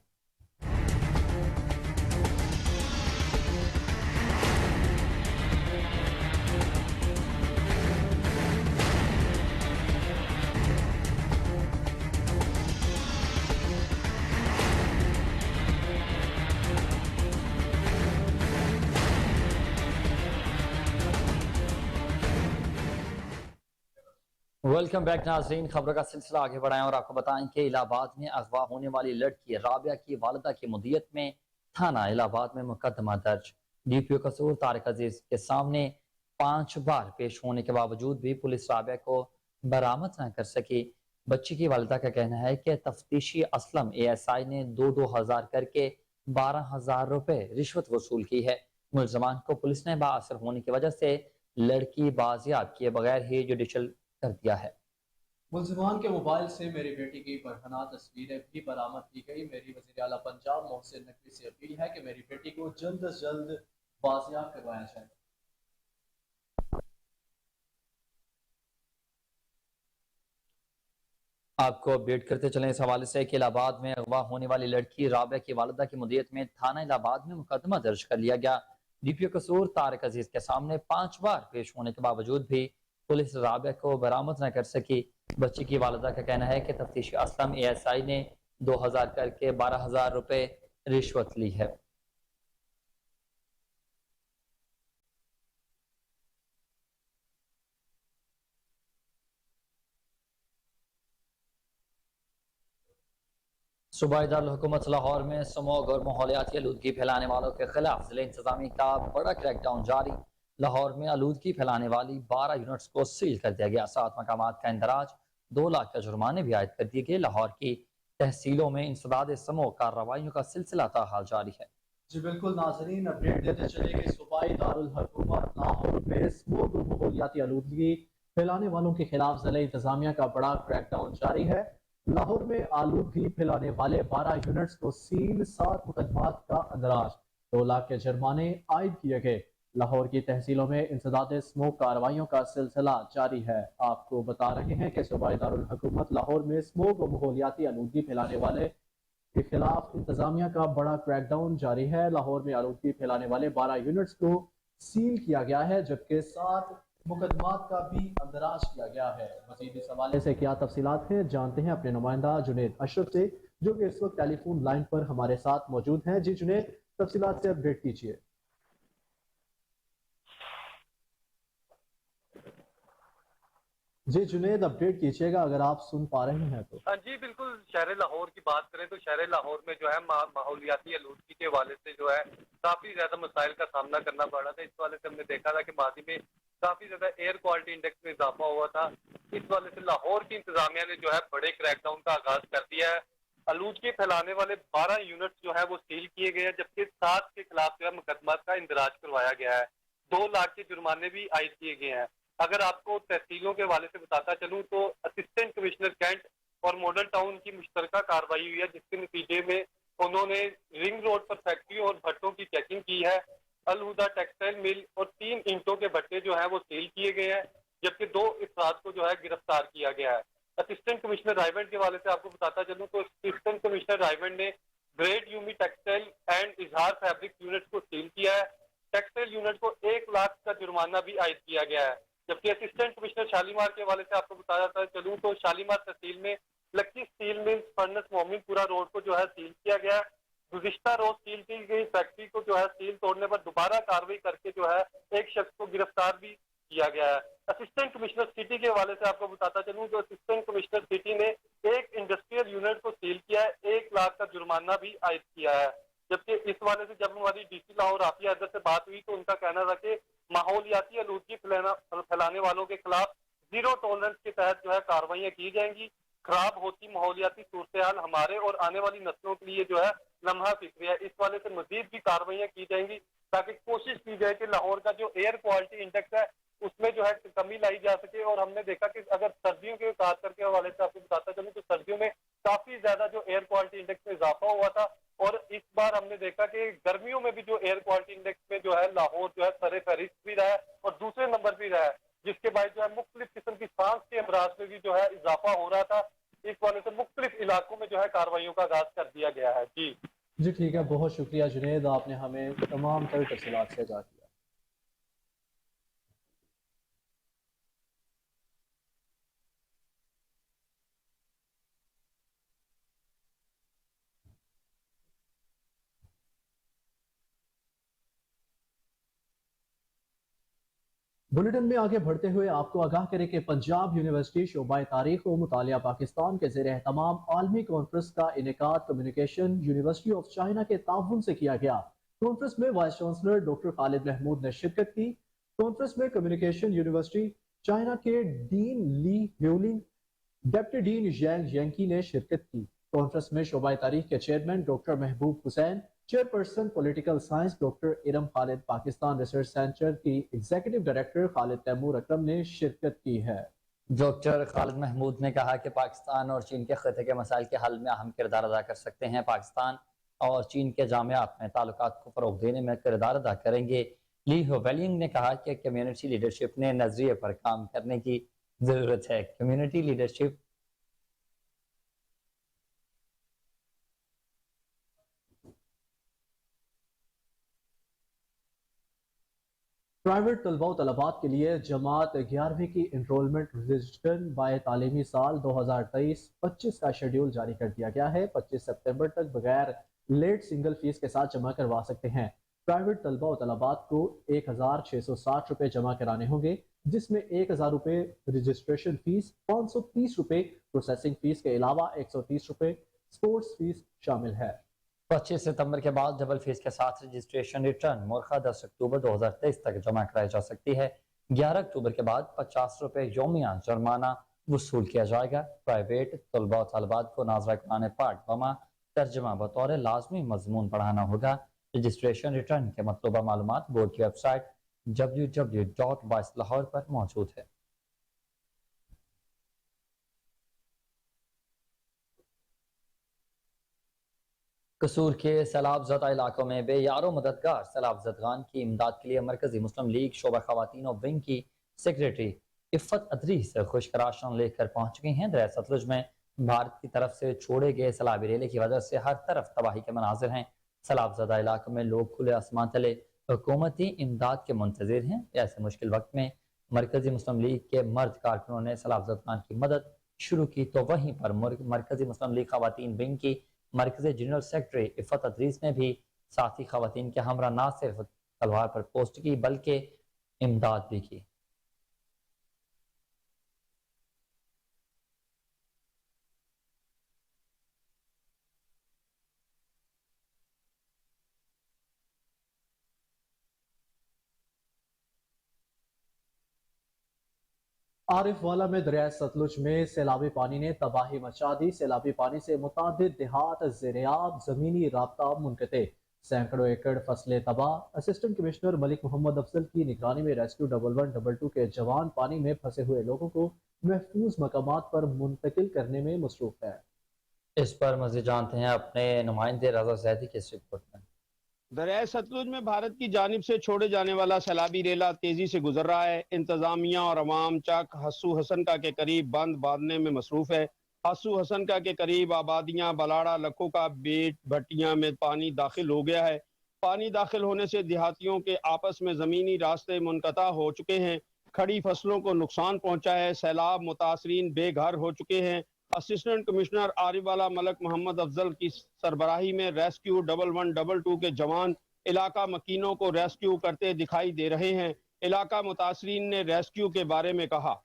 वेलकम बैक नाज़रीन, खबरों का सिलसिला आगे बढ़ाएं और आपको बताएं कि इलाहाबाद में अगवा होने वाली लड़की राबिया की वालिदा की मुदियत में थाना इलाहाबाद में मुकदमा दर्ज। डीपीओ कसूर तारिक अजीज के सामने 5 बार पेश होने के बावजूद भी पुलिस राबिया को बरामद न कर सकी। बच्ची की वालिदा का कहना है कि तफ्तीशी असलम एएसआई ने 2-2 हज़ार करके 12,000 रुपए रिश्वत वसूल की है। मुलजमान को पुलिस ने बाअसर होने की वजह से लड़की बाजियाब किए बगैर ही जुडिशल कर दिया है। मुलजमान के मोबाइल से मेरी बेटी की बरहना तस्वीरें भी बरामद की गई। मेरी वज़ीर आला पंजाब मोहसिन नकवी से अपील है कि मेरी बेटी को जल्द अज जल्द बाजियाब करवाया जाए। आपको अपडेट करते चलें इस हवाले से कि इलाहाबाद में अगवा होने वाली लड़की राबिया की वालिदा की मुदियत में थाना इलाहाबाद में मुकदमा दर्ज कर लिया गया। डीपीओ कसूर तारिक अजीज के सामने 5 बार पेश होने के बावजूद भी पुलिस राबिया को बरामद न कर सकी। बच्ची की वालिदा का कहना है कि तफ्तीशी असलम एएसआई ने 2,000 करके 12,000 रुपए रिश्वत ली है। सूबाई दारुल हुकूमत लाहौर में स्मोग और माहौलियाती आलूदगी फैलाने वालों के खिलाफ जिला इंतजामिया का बड़ा क्रैकडाउन जारी। लाहौर में आलूदगी फैलाने वाली 12 यूनिट्स को सील कर दिया गया। 7 मकामात का इंदराज, 2 लाख के जुर्माने भी आयद कर दिए गए। लाहौर की तहसीलों में इंसदाद समूह कार्रवाइयों का सिलसिला ताहाल जारी है। जी बिल्कुल नाजरीन, अपडेट देते चले कि सूबाई दारुल हुकूमत लाहौर में स्मोग और माहौलियाती आलूदगी फैलाने वालों के खिलाफ जिला इंतजामिया का बड़ा क्रैकडाउन जारी है। लाहौर में आलूदगी फैलाने वाले 12 यूनिट्स को सील, 7 मुकदमात का अंदराज, 2 लाख के जुर्माने आयद किए गए। लाहौर की तहसीलों में इंसदाद स्मोक कार्रवाइयों का सिलसिला जारी है। आपको बता रहे हैं कि सूबाई दारुल हुकूमत लाहौर में स्मोक और माहौलियाती आलूदगी फैलाने वाले के खिलाफ इंतजामिया का बड़ा क्रैकडाउन जारी है। लाहौर में आलूदगी फैलाने वाले 12 यूनिट्स को सील किया गया है, जबकि 7 मुकदमात का भी अंदराज किया गया है। मजीद इस हवाले से क्या तफसीलात हैं जानते हैं अपने नुमाइंदा जुनेद अशरफ से, जो कि इस वक्त टेलीफोन लाइन पर हमारे साथ मौजूद हैं। जी जुनेद, तफसीलात से अपडेट कीजिए। जी जुनेद, अपडेट कीजिएगा अगर आप सुन पा रहे हैं तो। हाँ जी बिल्कुल, शहर लाहौर की बात करें तो शहर लाहौर में जो है माहौलियाती आलूदगी के हवाले से जो है काफ़ी ज़्यादा मसाइल का सामना करना पड़ा था। इस वाले से हमने देखा था कि माजी में काफ़ी ज़्यादा एयर क्वालिटी इंडेक्स में इजाफा हुआ था। इस वाले से लाहौर की इंतजामिया ने जो है बड़े क्रैकडाउन का आगाज कर दिया है। आलूदगी फैलाने वाले 12 यूनिट जो है वो सील किए गए हैं, जबकि 7 के खिलाफ जो है मुकदमात का इंदराज करवाया गया है। 2 लाख के जुर्माने भी आयद किए गए हैं। अगर आपको तहसीलों के हवाले से बताता चलूं तो असिस्टेंट कमिश्नर कैंट और मॉडल टाउन की मुश्तरका कार्रवाई हुई है, जिसके नतीजे में उन्होंने रिंग रोड पर फैक्ट्री और भट्टों की चेकिंग की है। अलहुदा टेक्सटाइल मिल और 3 ईंटों के भट्टे जो है वो सील किए गए हैं, जबकि 2 अफराद को जो है गिरफ्तार किया गया है। असिस्टेंट कमिश्नर रायवेंड के हवाले से आपको बताता चलूं तो असिस्टेंट कमिश्नर रायवेंड ने ग्रेड यूमी टेक्सटाइल एंड इजहार फैब्रिक यूनिट को सील किया है। टेक्सटाइल यूनिट को 1 लाख का जुर्माना भी आयद किया गया है। जबकि असिस्टेंट कमिश्नर शालीमार के हवाले से आपको बताया चलूं तो शालीमार तहसील में lucky steel mills furnace Mominpura road को जो है सील किया गया। गुज़िश्ता रोज सील की गई फैक्ट्री को जो है सील तोड़ने पर दोबारा कार्रवाई करके जो है एक शख्स को गिरफ्तार भी किया गया है। असिस्टेंट कमिश्नर सिटी के हवाले से आपको बताता चलूं तो असिस्टेंट कमिश्नर सिटी ने एक इंडस्ट्रियल यूनिट को सील किया है, 1 लाख का जुर्माना भी आयद किया है। जबकि इस हवाले से जब हमारी डीसी लाहौर आफिया हैदर से बात हुई तो उनका कहना था कि माहौलियाती आलूदगी फैलाने वालों के खिलाफ जीरो टॉलरेंस के तहत जो है कार्रवाइयां की जाएंगी। खराब होती माहौलियाती सूरत हाल हमारे और आने वाली नस्लों के लिए जो है लम्हा फिक्र है। इस वाले से मजीद भी कार्रवाइयां की जाएंगी ताकि कोशिश की जाए कि लाहौर का जो एयर क्वालिटी इंडेक्स है उसमें जो है कमी लाई जा सके। और हमने देखा कि अगर सर्दियों के खास करके हवाले से आपको बताता चलूं तो सर्दियों में काफी ज्यादा जो एयर क्वालिटी इंडेक्स में इजाफा हुआ था और इस बार हमने देखा कि गर्मियों में भी जो एयर क्वालिटी इंडेक्स में जो है लाहौर जो है सरे फहरिस्त भी रहा है और दूसरे नंबर भी रहा है, जिसके बाद जो है मुख्तलिफ किस्म की सांस के अमराज में भी जो है इजाफा हो रहा था। इस वाले से मुख्तलिफ इलाकों में जो है कार्रवाइयों का आगाज कर दिया गया है। जी ठीक है, बहुत शुक्रिया जुनेद, आपने हमें तमाम तर तफसीलात से आगाह किया। बुलेटिन में आगे बढ़ते हुए आपको आगाह करें कि पंजाब यूनिवर्सिटी शोबाए तारीख व मुतालिया पाकिस्तान के ज़ेर एहतमाम आलमी कॉन्फ्रेंस का इनेकाद कम्युनिकेशन यूनिवर्सिटी ऑफ चाइना के ताउन से किया गया। कॉन्फ्रेंस में vice chancellor doctor Khalid Mahmood ने शिरकत की। कॉन्फ्रेंस में कम्युनिकेशन यूनिवर्सिटी चाइना के dean Li Huiling, deputy dean Yang Yanqi ने शिरकत की। कॉन्फ्रेंस में शोबाए तारीख के चेयरमैन डॉक्टर महबूब Hussain, chairperson political science doctor Iram Khalid, Pakistan research centre की एग्जीक्यूटिव डायरेक्टर खालिद तैमूर अकरम ने शिरकत की है। डॉक्टर खालिद महमूद ने कहा कि पाकिस्तान और चीन के खिते के मसाइल के हल में अहम किरदार अदा कर सकते हैं। पाकिस्तान और चीन के जामियात में ताल्लुकात को फरोग देने में किरदार अदा करेंगे। ली होवेलिंग ने कहा कि कम्युनिटी लीडरशिप ने नजरिए पर काम करने की जरूरत है। कम्युनिटी लीडरशिप प्राइवेट तलबा व तलबात के लिए जमात 11वीं की इनरोलमेंट रजिस्ट्रेशन बाय तालीमी साल 2023-25 का शेड्यूल जारी कर दिया गया है। 25 सितंबर तक बगैर लेट सिंगल फीस के साथ जमा करवा सकते हैं। प्राइवेट तलबा व तलबात को 1660 रुपये जमा कराने होंगे, जिसमें 1000 रुपये रजिस्ट्रेशन फीस, 530 रुपये प्रोसेसिंग फीस के अलावा 130 रुपये स्पोर्ट्स फीस शामिल है। 25 सितंबर के बाद डबल फीस के साथ रजिस्ट्रेशन रिटर्न मुर्खा 10 अक्टूबर 2023 तक जमा कराई जा सकती है। 11 अक्टूबर के बाद 50 रुपये यौमिया जुर्माना वसूल किया जाएगा। प्राइवेट तलबा और तलबात को नाज़रा कुरान पाक बमा तर्जमा बतौर लाजमी मजमून पढ़ाना होगा। रजिस्ट्रेशन रिटर्न के मतलूबा मालूमात बोर्ड की वेबसाइट www.vicelahore पर मौजूद है। कसूर के सैलाब ज़दा इलाकों में बेयारो मददगार सैलाब ज़दगान की इमदाद के लिए मरकजी मुस्लिम लीग शोबा खवातीन और विंग की सेक्रेटरी इफ़त अदरी से खुशकराशन लेकर पहुंच गई हैं। दरिया सतलुज में भारत की तरफ से छोड़े गए सैलाबी रेले की वजह से हर तरफ तबाही के मनाजिर हैं। सैलाब ज़दा इलाकों में लोग खुले आसमान तले हुकूमती इमदाद के मुंतज़िर हैं। ऐसे मुश्किल वक्त में मरकजी मुस्लिम लीग के मर्द कारकुनों ने सैलाब ज़दगान की मदद शुरू की तो वहीं पर मरकजी मुस्लिम लीग खवातीन विंग की मरकजी जनरल सेक्रेटरी इफ़त अदरीस ने भी साथी खवातीन के हमरा न सिर्फ तलवार पर पोस्ट की बल्कि इमदाद भी की। आरिफ वाला में दरिया सतलुज में सैलाबी पानी ने तबाही मचा दी। सैलाबी पानी से मुतादिद देहात ज़ेरियाब, जमीनी राब्ता मुनक़ते, सैकड़ों एकड़ फसलें तबाह। असिस्टेंट कमिश्नर मलिक मोहम्मद अफजल की निगरानी में रेस्क्यू 1112 के जवान पानी में फंसे हुए लोगों को महफूज मकामात पर मुंतकिल करने में मसरूफ है। इस पर मज़ीद जानते हैं अपने नुमाइंदे रज़ा ज़ैदी की इस रिपोर्ट में। दरिया सतलुज में भारत की जानिब से छोड़े जाने वाला सैलाबी रेला तेजी से गुजर रहा है। इंतजामिया और अवाम चक हस्सू हसनका के करीब बंद बांधने में मसरूफ है। हस्सू हसनका के करीब आबादियां बलाड़ा लखों का बेट भट्टियां में पानी दाखिल हो गया है। पानी दाखिल होने से देहातियों के आपस में जमीनी रास्ते मुनक़ता हो चुके हैं। खड़ी फसलों को नुकसान पहुंचा है। सैलाब मुतासरीन बेघर हो चुके हैं। असिस्टेंट कमिश्नर आरिफवाला मलिक मोहम्मद अफजल की सरबराही में रेस्क्यू 1112 के जवान इलाका मकीनों को रेस्क्यू करते दिखाई दे रहे हैं। इलाका मुतासरीन ने रेस्क्यू के बारे में कहा।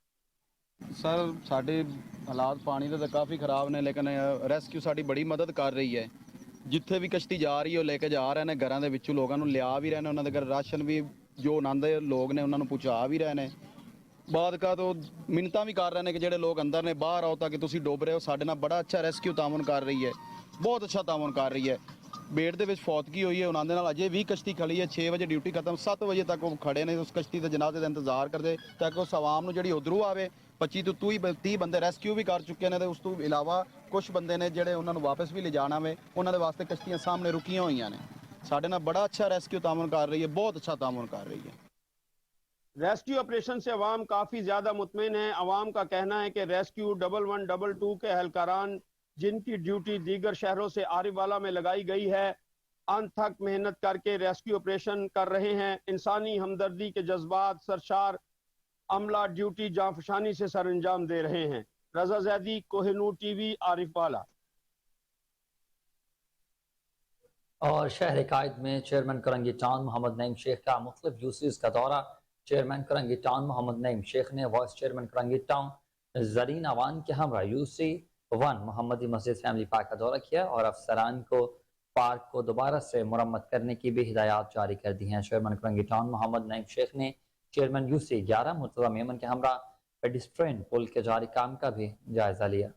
ਸਰ ਸਾਡੇ ਹਾਲਾਤ ਪਾਣੀ ਦੇ ਤਾਂ ਕਾਫੀ ਖਰਾਬ ਨੇ, ਲੇਕਿਨ ਰੈਸਕਿਊ ਸਾਡੀ ਬੜੀ ਮਦਦ ਕਰ ਰਹੀ ਹੈ। ਜਿੱਥੇ ਵੀ ਕਸ਼ਤੀ ਜਾ ਰਹੀ ਹੈ ਉਹ ਲੈ ਕੇ ਜਾ ਰਹੇ ਨੇ, ਘਰਾਂ ਦੇ ਵਿੱਚੋਂ ਲੋਕਾਂ ਨੂੰ ਲਿਆ ਵੀ ਰਹੇ ਨੇ, ਉਹਨਾਂ ਦੇ ਘਰ ਰਾਸ਼ਨ ਵੀ ਜੋ ਉਹਨਾਂ ਦੇ ਲੋਕ ਨੇ ਉਹਨਾਂ ਨੂੰ ਪਹੁੰਚਾ ਵੀ ਰਹੇ ਨੇ। ਬਾਅਦ ਕਾ ਤੋਂ ਮਿੰਨਤਾਂ ਵੀ ਕਰ ਰਹੇ ਨੇ ਕਿ ਜਿਹੜੇ ਲੋਕ ਅੰਦਰ ਨੇ ਬਾਹਰ ਆਓ ਤਾਂ ਕਿ ਤੁਸੀਂ ਡੁੱਬ ਰਹੇ ਹੋ। ਸਾਡੇ ਨਾਲ ਬੜਾ ਅੱਛਾ ਰੈਸਕਿਊ ਤਾਮਨ ਕਰ ਰਹੀ ਹੈ, ਬਹੁਤ ਅੱਛਾ ਤਾਮਨ ਕਰ ਰਹੀ ਹੈ। ਬੇੜ ਦੇ ਵਿੱਚ ਫੌਤਗੀ ਹੋਈ ਹੈ, ਉਹਨਾਂ ਦੇ ਨਾਲ ਅਜੇ ਵੀ ਕਸ਼ਤੀ ਖੜੀ ਹੈ। 6 ਵਜੇ ਡਿਊਟੀ ਖਤਮ, 7 ਵਜੇ ਤੱਕ ਉਹ ਖੜੇ ਨੇ ਉਸ ਕਸ਼ਤੀ ਦੇ ਜਨਾਜ਼ੇ ਦਾ ਇੰਤਜ਼ਾਰ ਕਰਦੇ ਤਾਂ ਕਿ ਉਸ ਆਵਾਮ ਨੂੰ ਜਿਹੜੀ ਉਧਰੋਂ ਆਵੇ। 25 ਤੋਂ 30 ਬੰਦੇ ਰੈਸਕਿਊ ਵੀ ਕਰ ਚੁੱਕੇ ਨੇ ਤੇ ਉਸ ਤੋਂ ਇਲਾਵਾ ਕੁਝ ਬੰਦੇ ਨੇ ਜਿਹੜੇ ਉਹਨਾਂ ਨੂੰ ਵਾਪਸ ਵੀ ਲਿਜਾਣਾ ਵੇ, ਉਹਨਾਂ ਦੇ ਵਾਸਤੇ ਕਸ਼ਤੀਆਂ ਸਾਹਮਣੇ ਰੁਕੀਆਂ ਹੋਈਆਂ ਨੇ। ਸਾਡੇ ਨਾਲ ਬੜਾ ਅੱਛਾ ਰੈਸਕਿਊ ਤਾਮਨ कर रही है, बहुत अच्छा तामुन कर रही है। रेस्क्यू ऑपरेशन से अवाम काफी ज्यादा मुतमिन है। अवाम का कहना है कि रेस्क्यू 1122 के एहलकारान जिनकी ड्यूटी दीगर शहरों से आरिवाला में लगाई गई है अनथक मेहनत करके रेस्क्यू ऑपरेशन कर रहे हैं। इंसानी हमदर्दी के जज्बात सरशार अमला ड्यूटी जांफशानी से सर अंजाम दे रहे हैं। रजा जैदी, कोहिनूर टीवी, आरिफवाला। और शहर कायद में चेयरमैन करंगी टाउन मोहम्मद नईम शेख का मुख्तलिफ यूसीज का दौरा। चेयरमैन करंगी टाउन मोहम्मद नईम शेख ने vice chairman Korangi town Zareen Awan के हमरा यूसी 1 मोहम्मदी मस्जिद फैमिली पार्क का दौरा किया और अफसरान को पार्क को दोबारा से मुरम्मत करने की भी हिदायत जारी कर दी हैं। चेयरमैन करंगी टाउन मोहम्मद नईम शेख ने चेयरमैन यूसी 11 मुर्तज़ा मेमन के हमरा पेडिस्ट्रेन पुल के जारी काम का भी जायजा लिया।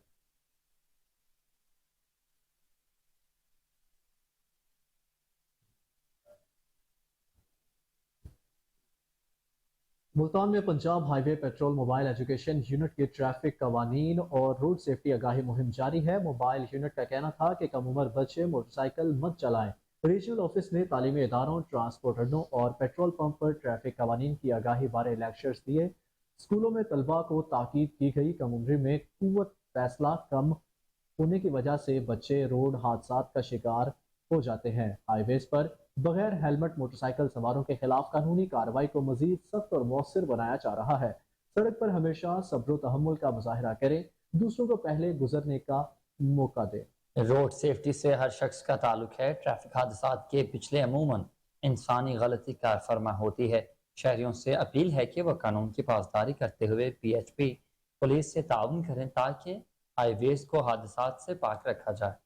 मुल्तान में Punjab highway petrol mobile education unit की ट्रैफिक कवानीन और रोड सेफ्टी आगाही मुहिम जारी है। मोबाइल यूनिट का कहना था कि कम उम्र बच्चे मोटरसाइकिल मत चलाएं। रीजनल ऑफिस ने तालीमी इदारों, ट्रांसपोर्ट अड्डों और पेट्रोल पंप पर ट्रैफिक कवानीन की आगाही बारे लेक्चर्स दिए। स्कूलों में तलबा को ताकीद की गई कम उम्र में कुव्वत फैसला कम होने की वजह से बच्चे रोड हादसात का शिकार हो जाते हैं। हाईवेज पर बगैर हेलमेट मोटरसाइकिल सवारों के खिलाफ कानूनी कार्रवाई को मजीद सख्त और मौसर बनाया जा रहा है। सड़क पर हमेशा सब्र तहम्मुल का मुजाहरा करें, दूसरों को पहले गुजरने का मौका दें। रोड सेफ्टी से हर शख्स का ताल्लुक है। ट्रैफिक हादसात के पिछले अमूमन इंसानी गलती कार फरमा होती है। शहरियों से अपील है कि वह कानून की पासदारी करते हुए PHP पुलिस से ताउन करें ताकि हाईवेज को हादसात से पाक रखा जाए।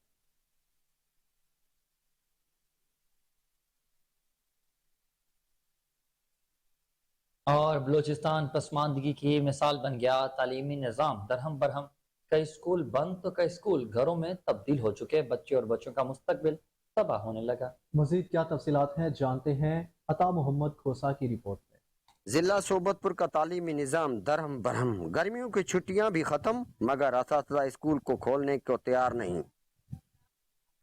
और बलूचिस्तान पसमानदगी की मिसाल बन गया। तालीमी निज़ाम दरहम बरहम, कई स्कूल बंद तो कई स्कूल घरों में तब्दील हो चुके। बच्चे और बच्चों का मुस्तकबिल तबाह होने लगा। मजीद क्या तफसीलात हैं जानते हैं अता मोहम्मद खोसा की रिपोर्ट में। जिला सोबतपुर का तालीमी निज़ाम दरहम बरहम, गर्मियों की छुट्टियां भी खत्म मगर असातिज़ा स्कूल को खोलने को तैयार नहीं।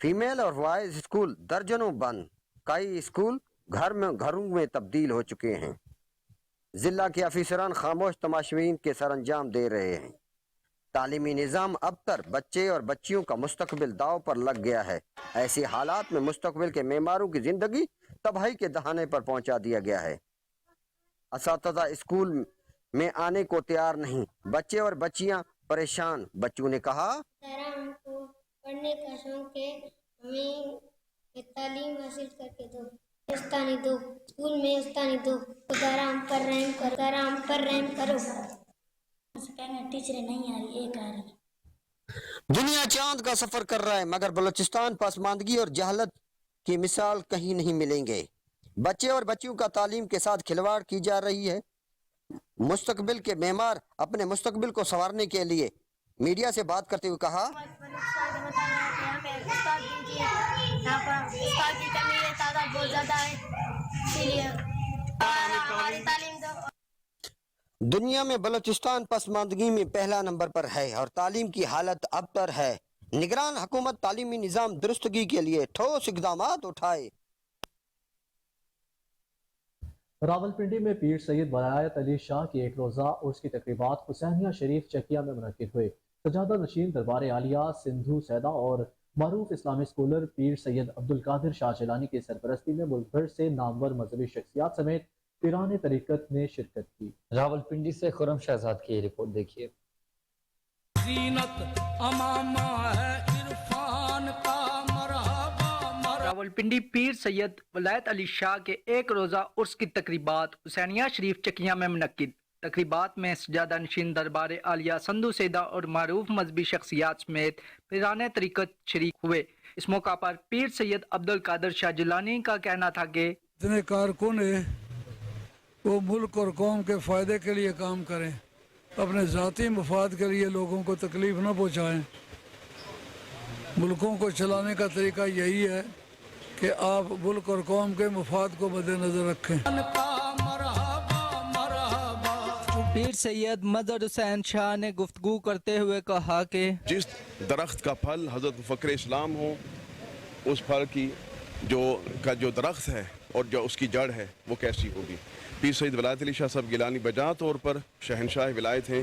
फीमेल और बॉयज स्कूल दर्जनों बंद, कई स्कूल घरों में तब्दील हो चुके हैं। जिला के अफसरान खामोश तमाशबीन के सर अंजाम दे रहे हैं। तालीमी निज़ाम अबतर, बच्चे और बच्चियों का मुस्तकबिल दाव पर लग गया है। ऐसे हालात में मुस्तकबिल के मेमारों की जिंदगी तबाही के दहाने पर पहुंचा दिया गया है। असातिज़ा स्कूल में आने को तैयार नहीं, बच्चे और बच्चियां परेशान। बच्चों ने कहा, हमको पढ़ने का शौक है, हमें तालीम हासिल करके दो, उस्तानी दो, स्कूल में उस्तानी दो, हम पर रहम करो। टीचरें नहीं आ रही, एक आ रही। दुनिया चांद का सफर कर रहा है मगर बलूचिस्तान पसमानदगी और जहलत की मिसाल कहीं नहीं मिलेंगे। बच्चे और बच्चियों का तालीम के साथ खिलवाड़ की जा रही है। मुस्तकबिल के मेमार अपने मुस्तकबिल को संवारने के लिए मीडिया से बात करते हुए कहा, दुनिया में बलूचिस्तान पसमानदगी में पहला नंबर पर है और तालीम की हालत अबतर है। निगरान हुकूमत तालीमी निज़ाम दुरुस्तगी के लिए ठोस इक़दाम उठाए। रावलपिंडी में पीर सैयद बलायत अली शाह की एक रोज़ा उर्स की तकरीबात हुसैनिया शरीफ चकिया में मुनक्किद हुए। सजादा नशीन दरबार आलिया सिंधु सैदा और मारूफ इस्लामी स्कॉलर पीर सैयद अब्दुल कादिर शाह जिलानी की सरपरस्ती में मुल्क भर से नामवर मजहबी शख्सियात समेत पीराने तरीकत ने शिरकत की। रावलपिंडी से खुरम शहजाद की रिपोर्ट देखिए। راولپنڈی پیر سید ولایت علی شاہ کے ایک روزہ عرس کی تقریبات حسینیہ شریف چکیاں میں منعقد۔ تقریبات میں سجادہ نشین دربار عالیہ سندھو سیدہ اور معروف مذہبی شخصیات سمیت پیران طریقت شریک ہوئے۔ اس موقع پر پیر سید عبد القادر شاہ جیلانی کا کہنا تھا کہ جتنے کارکن ہیں وہ ملک اور قوم کے فائدے کے لیے کام کریں، اپنے ذاتی مفاد کے لیے لوگوں کو تکلیف نہ پہنچائیں۔ ملکوں کو چلانے کا طریقہ یہی ہے کہ آپ ملک اور قوم کے مفاد کو مد نظر رکھیں۔ پیر سید مظہر حسین شاہ نے گفتگو کرتے ہوئے کہا کہ جس درخت کا پھل حضرت فخر اسلام ہو، اس پھل کی جو درخت ہے اور جو اس کی جڑ ہے وہ کیسی ہوگی۔ پیر سید ولایت علی شاہ صاحب گیلانی بجا طور پر شہنشاہ ولایت ہیں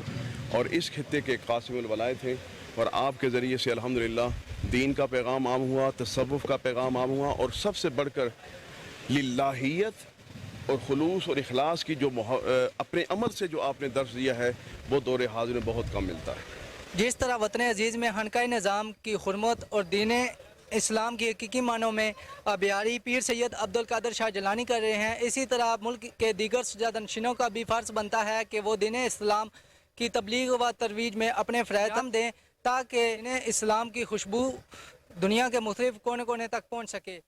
اور اس خطے کے قاسم الولایت ہیں، اور آپ کے ذریعے سے الحمدللہ دین کا پیغام عام ہوا، تصوف کا پیغام عام ہوا، اور سب سے بڑھ کر للہیت اور خلوص اور اخلاص کی جو اپنے عمل سے جو آپ نے درس دیا ہے وہ دور حاضر میں بہت کم ملتا ہے۔ جس طرح وطن عزیز میں خانقاہ نظام کی حرمت اور دین اسلام کی حقیقی معنوں میں بیاری پیر سید عبد القادر شاہ جیلانی کر رہے ہیں، اسی طرح ملک کے دیگر سجادہ نشینوں کا بھی فرض بنتا ہے کہ وہ دین اسلام کی تبلیغ و ترویج میں اپنے فرائض دیں تاکہ دین اسلام کی خوشبو دنیا کے مختلف کونے کونے تک پہنچ سکے۔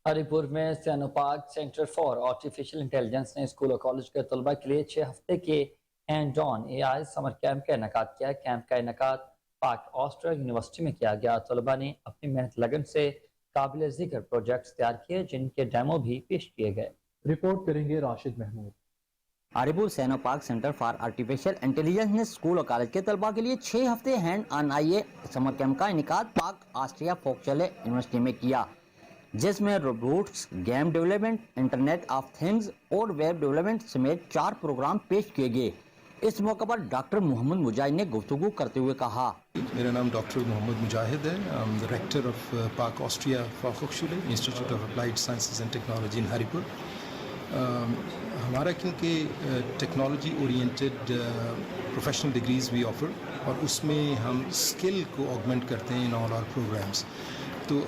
ہری پور میں Sinopak centre for artificial intelligence نے اسکول اور کالج کے طلبہ کے لیے 6 ہفتے کے hand on AI summer camp کا انعقاد کیا۔ کیمپ کا انعقاد پاک آسٹریا یونیورسٹی میں کیا گیا۔ طلبہ نے اپنی محنت لگن سے قابل ذکر پروجیکٹس تیار کیے جن کے ڈیمو بھی پیش کیے گئے۔ رپورٹ کریں گے Rashid Mahmood. Haripur Sinopak centre for artificial intelligence نے اسکول اور کالج کے طلبہ کے لیے 6 ہفتے hand on AI summer camp کا انعقاد پاک آسٹریا فوکچلے یونیورسٹی میں کیا، جس میں robots, game development, internet of things اور ویب ڈیولپمنٹ سمیت 4 پروگرام پیش کیے گئے۔ اس موقع پر ڈاکٹر محمد مجاہد نے گفتگو کرتے ہوئے کہا، میرا نام ڈاکٹر محمد مجاہد ہے، director of Pak Austria Fachhochschule institute of applied sciences and technology in Haripur. ہمارا کیونکہ ٹیکنالوجی اورینٹیڈ پروفیشنل ڈگریز بھی آفر، اور اس میں ہم اسکل کو آگمنٹ کرتے ہیں ان آل آر پروگرامس، تو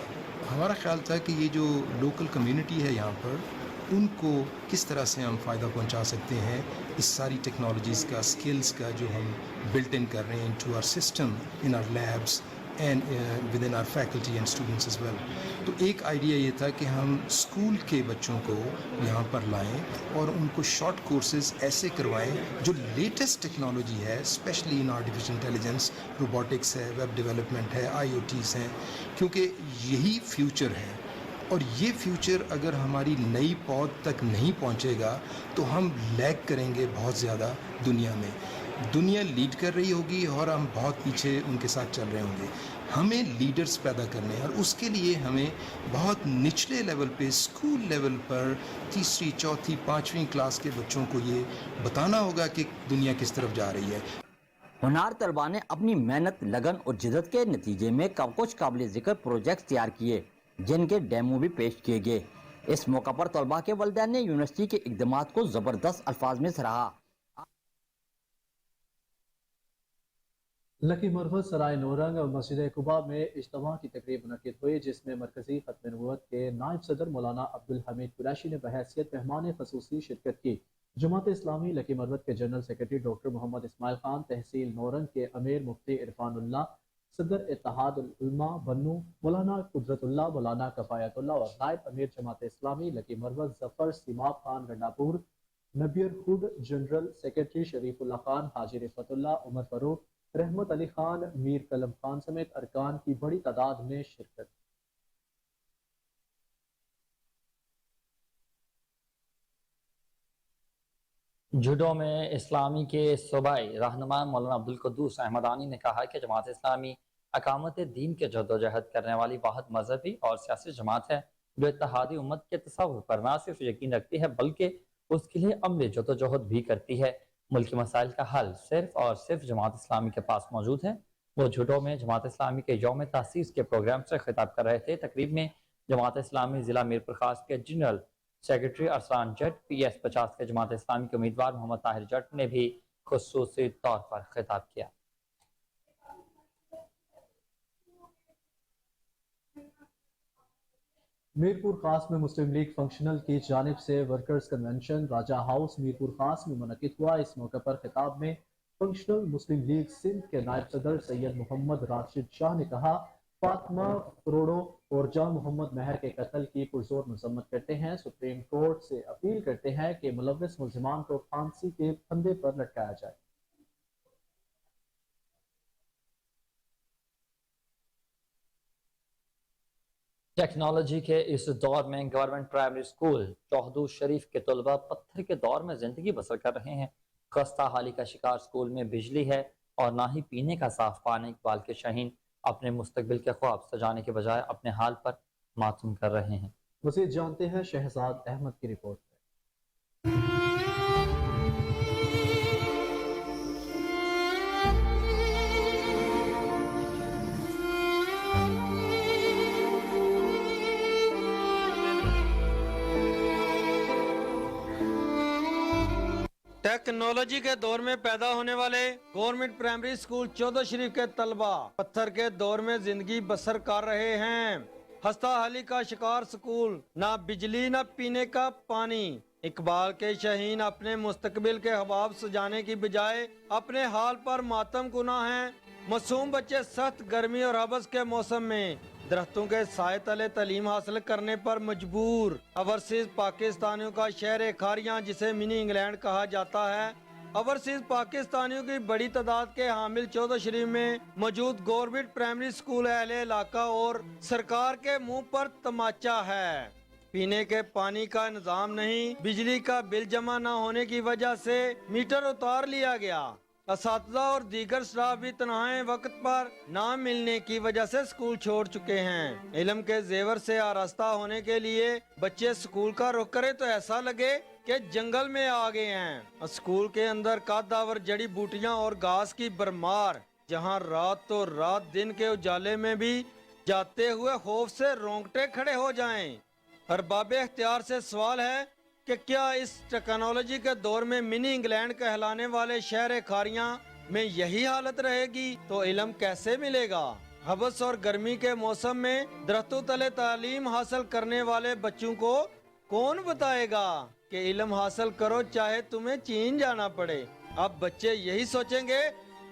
ہمارا خیال تھا کہ یہ جو لوکل کمیونٹی ہے یہاں پر، ان کو کس طرح سے ہم فائدہ پہنچا سکتے ہیں اس ساری ٹیکنالوجیز کا، اسکلز کا جو ہم بلٹ ان کر رہے ہیں into our system in our labs and within our faculty and students as well. تو ایک آئیڈیا یہ تھا کہ ہم اسکول کے بچوں کو یہاں پر لائیں اور ان کو شارٹ کورسز ایسے کروائیں جو لیٹسٹ ٹیکنالوجی ہے، specially in artificial intelligence, robotics ہے، ویب ڈیولپمنٹ ہے، IoTs ہیں، کیونکہ یہی فیوچر ہے۔ اور یہ فیوچر اگر ہماری نئی پود تک نہیں پہنچے گا تو ہم لیگ کریں گے بہت زیادہ دنیا میں۔ دنیا لیڈ کر رہی ہوگی اور ہم بہت پیچھے ان کے ساتھ چل رہے ہوں گے۔ ہمیں لیڈرز پیدا کرنے ہیں، اور اس کے لیے ہمیں بہت نچلے لیول پہ، اسکول لیول پر 3ری، 4تھی، 5ویں کلاس کے بچوں کو یہ بتانا ہوگا کہ دنیا کس طرف جا رہی ہے۔ ہنار طلبہ نے اپنی محنت، لگن اور جدت کے نتیجے میں کچھ قابل ذکر پروجیکٹس تیار کیے جن کے ڈیمو بھی پیش کیے گئے۔ اس موقع پر طلبہ کے والدین نے یونیورسٹی کے اقدامات کو زبردست الفاظ میں سراہا۔ لکی مروت، سرائے نورنگ اور مسجد قباء میں اجتماع کی تقریب منعقد ہوئی، جس میں مرکزی ختم نبوت کے نائب صدر مولانا عبدالحمید قریشی نے بحیثیت مہمان خصوصی شرکت کی۔ جماعت اسلامی لکی مروت کے جنرل سیکرٹری ڈاکٹر محمد اسماعیل خان، تحصیل نورنگ کے امیر مفتی عرفان اللہ، صدر اتحاد العلماء بنو مولانا قدرت اللہ، مولانا کفایت اللہ اور نائب امیر جماعت اسلامی لکی مروت ظفر سیماب خان گنڈاپور، نبیر خود جنرل سیکرٹری شریف اللہ خان، حاجی رفعت اللہ، عمر فاروق، رحمت علی خان، میر کلم خان سمیت ارکان کی بڑی تعداد میں شرکت۔ جوڈو میں اسلامی کے صوبائی رہنما مولانا عبدالقدوس احمدانی نے کہا کہ جماعت اسلامی اقامت دین کے جدوجہد کرنے والی واحد مذہبی اور سیاسی جماعت ہے جو اتحادی امت کے تصور پر نہ صرف یقین رکھتی ہے بلکہ اس کے لیے عملی جدوجہد بھی کرتی ہے۔ ملکی مسائل کا حل صرف اور صرف جماعت اسلامی کے پاس موجود ہے۔ وہ جوڈو میں جماعت اسلامی کے یوم تاسیس کے پروگرام سے خطاب کر رہے تھے۔ تقریب میں جماعت اسلامی ضلع میرپور خاص کے جنرل سیکرٹری ارسلان جٹ، PS 50 کے جماعت اسلامی کے امیدوار محمد طاہر جٹ نے بھی خصوصی طور پر خطاب کیا۔ मीरपुर खास में मुस्लिम लीग फंक्शनल की जानिब से वर्कर्स कन्वेंशन राजा हाउस मीरपुर खास में मुनक्किद हुआ। इस मौके पर खिताब में फंक्शनल मुस्लिम लीग सिंध के नायब सदर सैयद मोहम्मद राशिद शाह ने कहा, फातिमा फरोड़ो और जान मोहम्मद महर के कत्ल की पुरजोर मजम्मत करते हैं। सुप्रीम कोर्ट से अपील करते हैं कि मुलव्विस मुल्जिमान को फांसी के फंदे पर लटकाया जाए। टेक्नोलॉजी के इस दौर में गवर्नमेंट प्राइमरी स्कूल चौहदू शरीफ के तलबा पत्थर के दौर में जिंदगी बसर कर रहे हैं। खस्ता हाली का शिकार स्कूल में बिजली है और ना ही पीने का साफ पानी। इकबाल के शहीन अपने मुस्तकबिल के ख्वाब सजाने के बजाय अपने हाल पर मातूम कर रहे हैं। मज़ीद जानते हैं शहजाद अहमद की रिपोर्ट। टेक्नोलॉजी के दौर में पैदा होने वाले गवर्नमेंट प्राइमरी स्कूल चौदह शरीफ के तलबा पत्थर के दौर में जिंदगी बसर कर रहे हैं। हस्ता हाली का शिकार स्कूल, ना बिजली ना पीने का पानी। इकबाल के शहीन अपने मुस्तकबिल के ख्वाब सजाने की बजाय अपने हाल पर मातम कुना हैं। मासूम बच्चे सख्त गर्मी और हबस के मौसम में दरख्तों के साए तले तालीम हासिल करने पर मजबूर। ओवरसीज पाकिस्तानियों का शहर खारियां, जिसे मिनी इंग्लैंड कहा जाता है, ओवरसीज पाकिस्तानियों की बड़ी तादाद के हामिल चौदह शरीफ में मौजूद गवर्नमेंट प्राइमरी स्कूल अहले इलाका और सरकार के मुंह पर तमाचा है। पीने के पानी का निजाम नहीं, बिजली का बिल जमा न होने की वजह से मीटर उतार लिया गया। असातिज़ा और दीगर स्टाफ भी तनहाए वक्त पर ना मिलने की वजह से स्कूल छोड़ चुके हैं। इल्म के जेवर से आरास्ता होने के लिए बच्चे स्कूल का रुख करें तो ऐसा लगे कि जंगल में आ गए हैं। स्कूल के अंदर कद्दावर जड़ी बूटियां और घास की भरमार, जहां रात तो रात दिन के उजाले में भी जाते हुए खौफ से रोंगटे खड़े हो जाएं। अरबाब इख्तियार से सवाल है कि क्या इस टेक्नोलॉजी के दौर में मिनी इंग्लैंड कहलाने वाले शहर खारियां में यही हालत रहेगी तो इल्म कैसे मिलेगा? हबस और गर्मी के मौसम में दरख्तों तले तालीम हासिल करने वाले बच्चों को कौन बताएगा कि इल्म हासिल करो चाहे तुम्हें चीन जाना पड़े? अब बच्चे यही सोचेंगे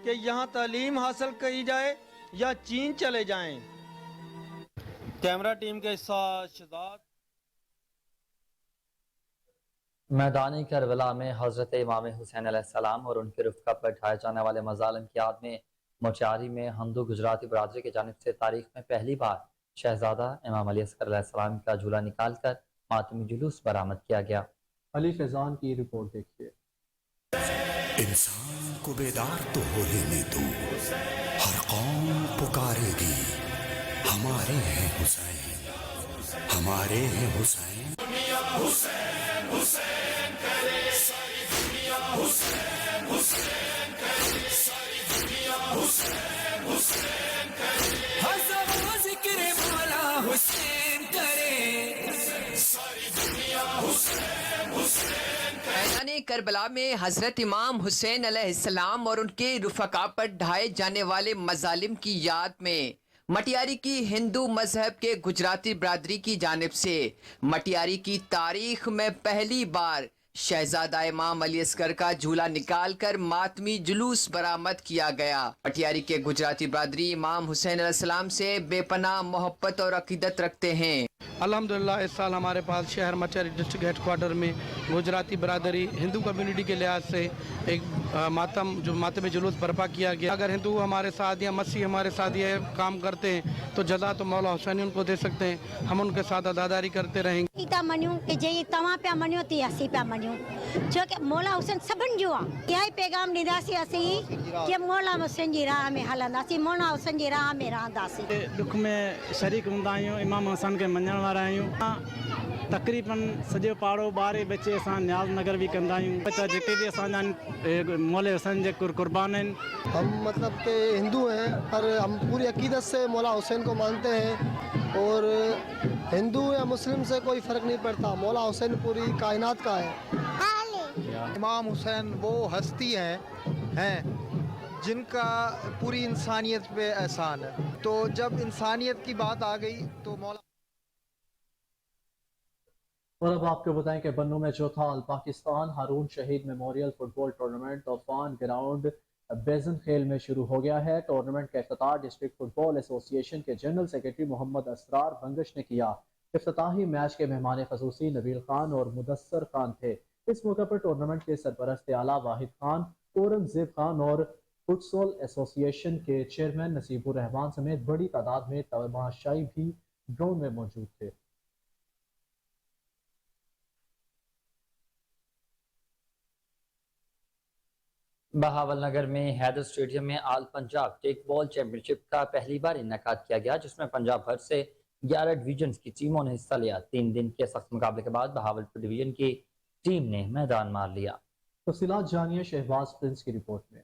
कि यहाँ तालीम हासिल की जाए या चीन चले जाएं। कैमरा टीम के साथ शहजाद। मैदानी करबला में हज़रत इमाम हुसैन अलैहिस्सलाम और उनके रुफ़क़ा पर ढाए जाने वाले मज़ालिम की याद में मोचारी में हिंदू गुजराती बरादरी की जानिब से तारीख में पहली बार शहजादा इमाम अली अस्कर अलैहिस्सलाम का झूला निकाल कर मातमी जुलूस बरामद किया गया। अली फैजान की रिपोर्ट देखिए। इंसान को बेदार तो हो लेने दो, हर कौम पुकारेगी हमारे हैं हुसैन, हमारे हैं हुसैन। हुसैन हुसैन करे सारी दुनिया, हुसैन हुसैन करे सारी दुनिया, हुसैन हुसैन करे हज़ारों ज़िक्र मौला हुसैन करे सारी दुनिया, हुसैन हुसैन करे। मैदान करबला में हजरत इमाम हुसैन अलैहिस्सलाम और उनके रुफ़क़ा पर ढाए जाने वाले मज़ालिम की याद में मटियारी की हिंदू मजहब के गुजराती बरादरी की जानिब से मटियारी की तारीख में पहली बार शहजादा इमाम अली अस्कर का झूला निकालकर मातमी जुलूस बरामद किया गया। मटियारी के गुजराती बरादरी इमाम हुसैन अलैहिस्सलाम से बेपनाह मोहब्बत और अकीदत रखते हैं। अल्हम्दुलिल्लाह इस साल हमारे पास शहर मटियारी डिस्ट्रिक्ट हेडक्वार्टर में गुजराती बरादरी हिंदू कम्युनिटी के लिहाज से एक मातम जुलूस बर्पा किया गया। अगर हिंदू हमारे साथ या मसीह हमारे साथ ये काम करते हैं तो जज़ा तो मौला हुसैन उनको दे सकते हैं, हम उनके साथ अदादारी करते रहेंगे। छो कि मौला हुसैन सभिनि जो आहे, इहा ई पैगाम ॾींदासीं असीं कि मौला हुसैन जी राह में हलंदासीं, मौला हुसैन जी राह में रहंदासीं। दुख में शरीक हूंदा आहियूं, इमाम हुसैन के मञण वारा आहियूं। तक़रीबन सॼो पाड़ो ॿारे बचे असां न्याज़ नगर भी कंदा आहियूं। बच्चा जेके भी असांजा मौला हुसैन जे कुर्बान आहिनि। हम मतलब के हिंदू हैं पर हम पूरी अकीदत से मौला हुसैन को मानते हैं और हिंदू या मुस्लिम से कोई फ़र्क नहीं पड़ता, मौला हुसैन पूरी कायनात का है। इमाम हुसैन वो हस्ती हैं जिनका पूरी इंसानियत पे एहसान है, तो जब इंसानियत की बात आ गई तो मौला और अब आपको बताएं कि बन्नू में चौथा अल पाकिस्तान हारून शहीद मेमोरियल फुटबॉल टूर्नामेंट तूफान ग्राउंड बेजन खेल में शुरू हो गया है। टूर्नामेंट का इफ्तिताह डिस्ट्रिक्ट फुटबॉल एसोसिएशन के जनरल सेक्रेटरी मोहम्मद असरार बंगश ने किया। इफ्तिताही मैच के मेहमान खसूसी नबील खान और मुदस्सर खान थे। इस मौके पर टूर्नामेंट के सरपरस्त आला वाहिद खान, औरंगजेब खान और फुटसॉल एसोसिएशन के चेयरमैन नसीबुर रहमान समेत बड़ी तादाद में तमाशाई भी ग्राउंड में मौजूद थे। बहावलनगर में हैदर स्टेडियम में आल पंजाब टेक बॉल चैंपियनशिप का पहली बार इनेकाद किया गया, जिसमें पंजाब भर से 11 डिवीजन की टीमों ने हिस्सा लिया। 3 दिन के सख्त मुकाबले के बाद बहावलपुर डिवीजन की टीम ने मैदान मार लिया। तफसीलात जानिए शहबाज प्रिंस की रिपोर्ट में।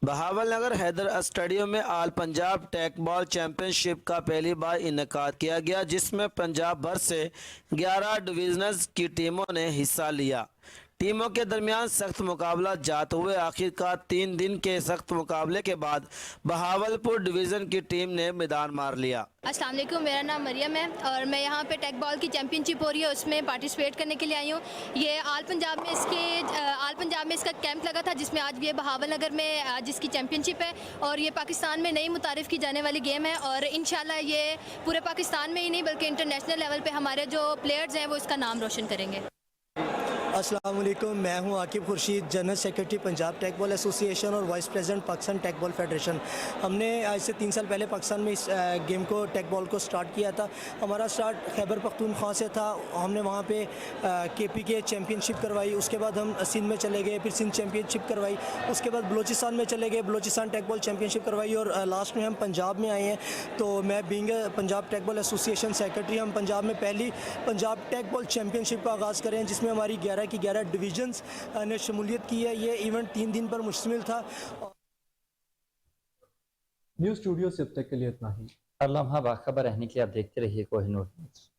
बहावलनगर हैदर स्टेडियम में आल पंजाब टेक बॉल चैंपियनशिप का पहली बार इनेकाद किया गया, जिसमें पंजाब भर से 11 डिवीजन्स की टीमों ने हिस्सा लिया। टीमों के दरमियान सख्त मुकाबला जाते हुए आखिरकार 3 दिन के सख्त मुकाबले के बाद बहावलपुर डिवीज़न की टीम ने मैदान मार लिया। अस्सलाम वालेकुम, मेरा नाम मरियम है और मैं यहाँ पे टेक बॉल की चैंपियनशिप हो रही है उसमें पार्टिसिपेट करने के लिए आई हूँ। ये आल पंजाब में इसका कैंप लगा था, जिसमें आज ये बहावलनगर में आज इसकी चैंपियनशिप है और ये पाकिस्तान में नई मुतारिफ़ की जाने वाली गेम है और इंशाल्लाह ये पूरे पाकिस्तान में ही नहीं बल्कि इंटरनेशनल लेवल पर हमारे जो प्लेयर्स हैं वो इसका नाम रोशन करेंगे। अस्सलाम वालेकुम, मैं हूं Aqib Khurshid, general secretary Punjab take ball association और vice president Pakistan tekball federation. हमने आज से 3 साल पहले पाकिस्तान में इस गेम को टेक बॉल को स्टार्ट किया था। हमारा स्टार्ट खैबर पख्तूनख्वा से था। हमने वहां पे KPK चैम्पियनशिप करवाई, उसके बाद हम सिंध में चले गए, फिर सिंध चैम्पियनशिप करवाई, उसके बाद बलूचिस्तान में चले गए, बलूचिस्तान टेक बॉल चैम्पियनशिप करवाई और लास्ट में हम पंजाब में आए हैं। तो मैं being Punjab take ball association secretary, हम पंजाब में पहली पंजाब टेक बॉल चैम्पियनशिप का आगाज़ करें, जिसमें हमारी 11 की 11 डिवीजन्स ने शमूलियत की है। ये इवेंट 3 दिन पर मुश्तमिल था। न्यूज़ स्टूडियो से अब तक के लिए इतना ही। हर लम्हा बाखबर रहने के लिए आप देखते रहिए कोहिनूर न्यूज़।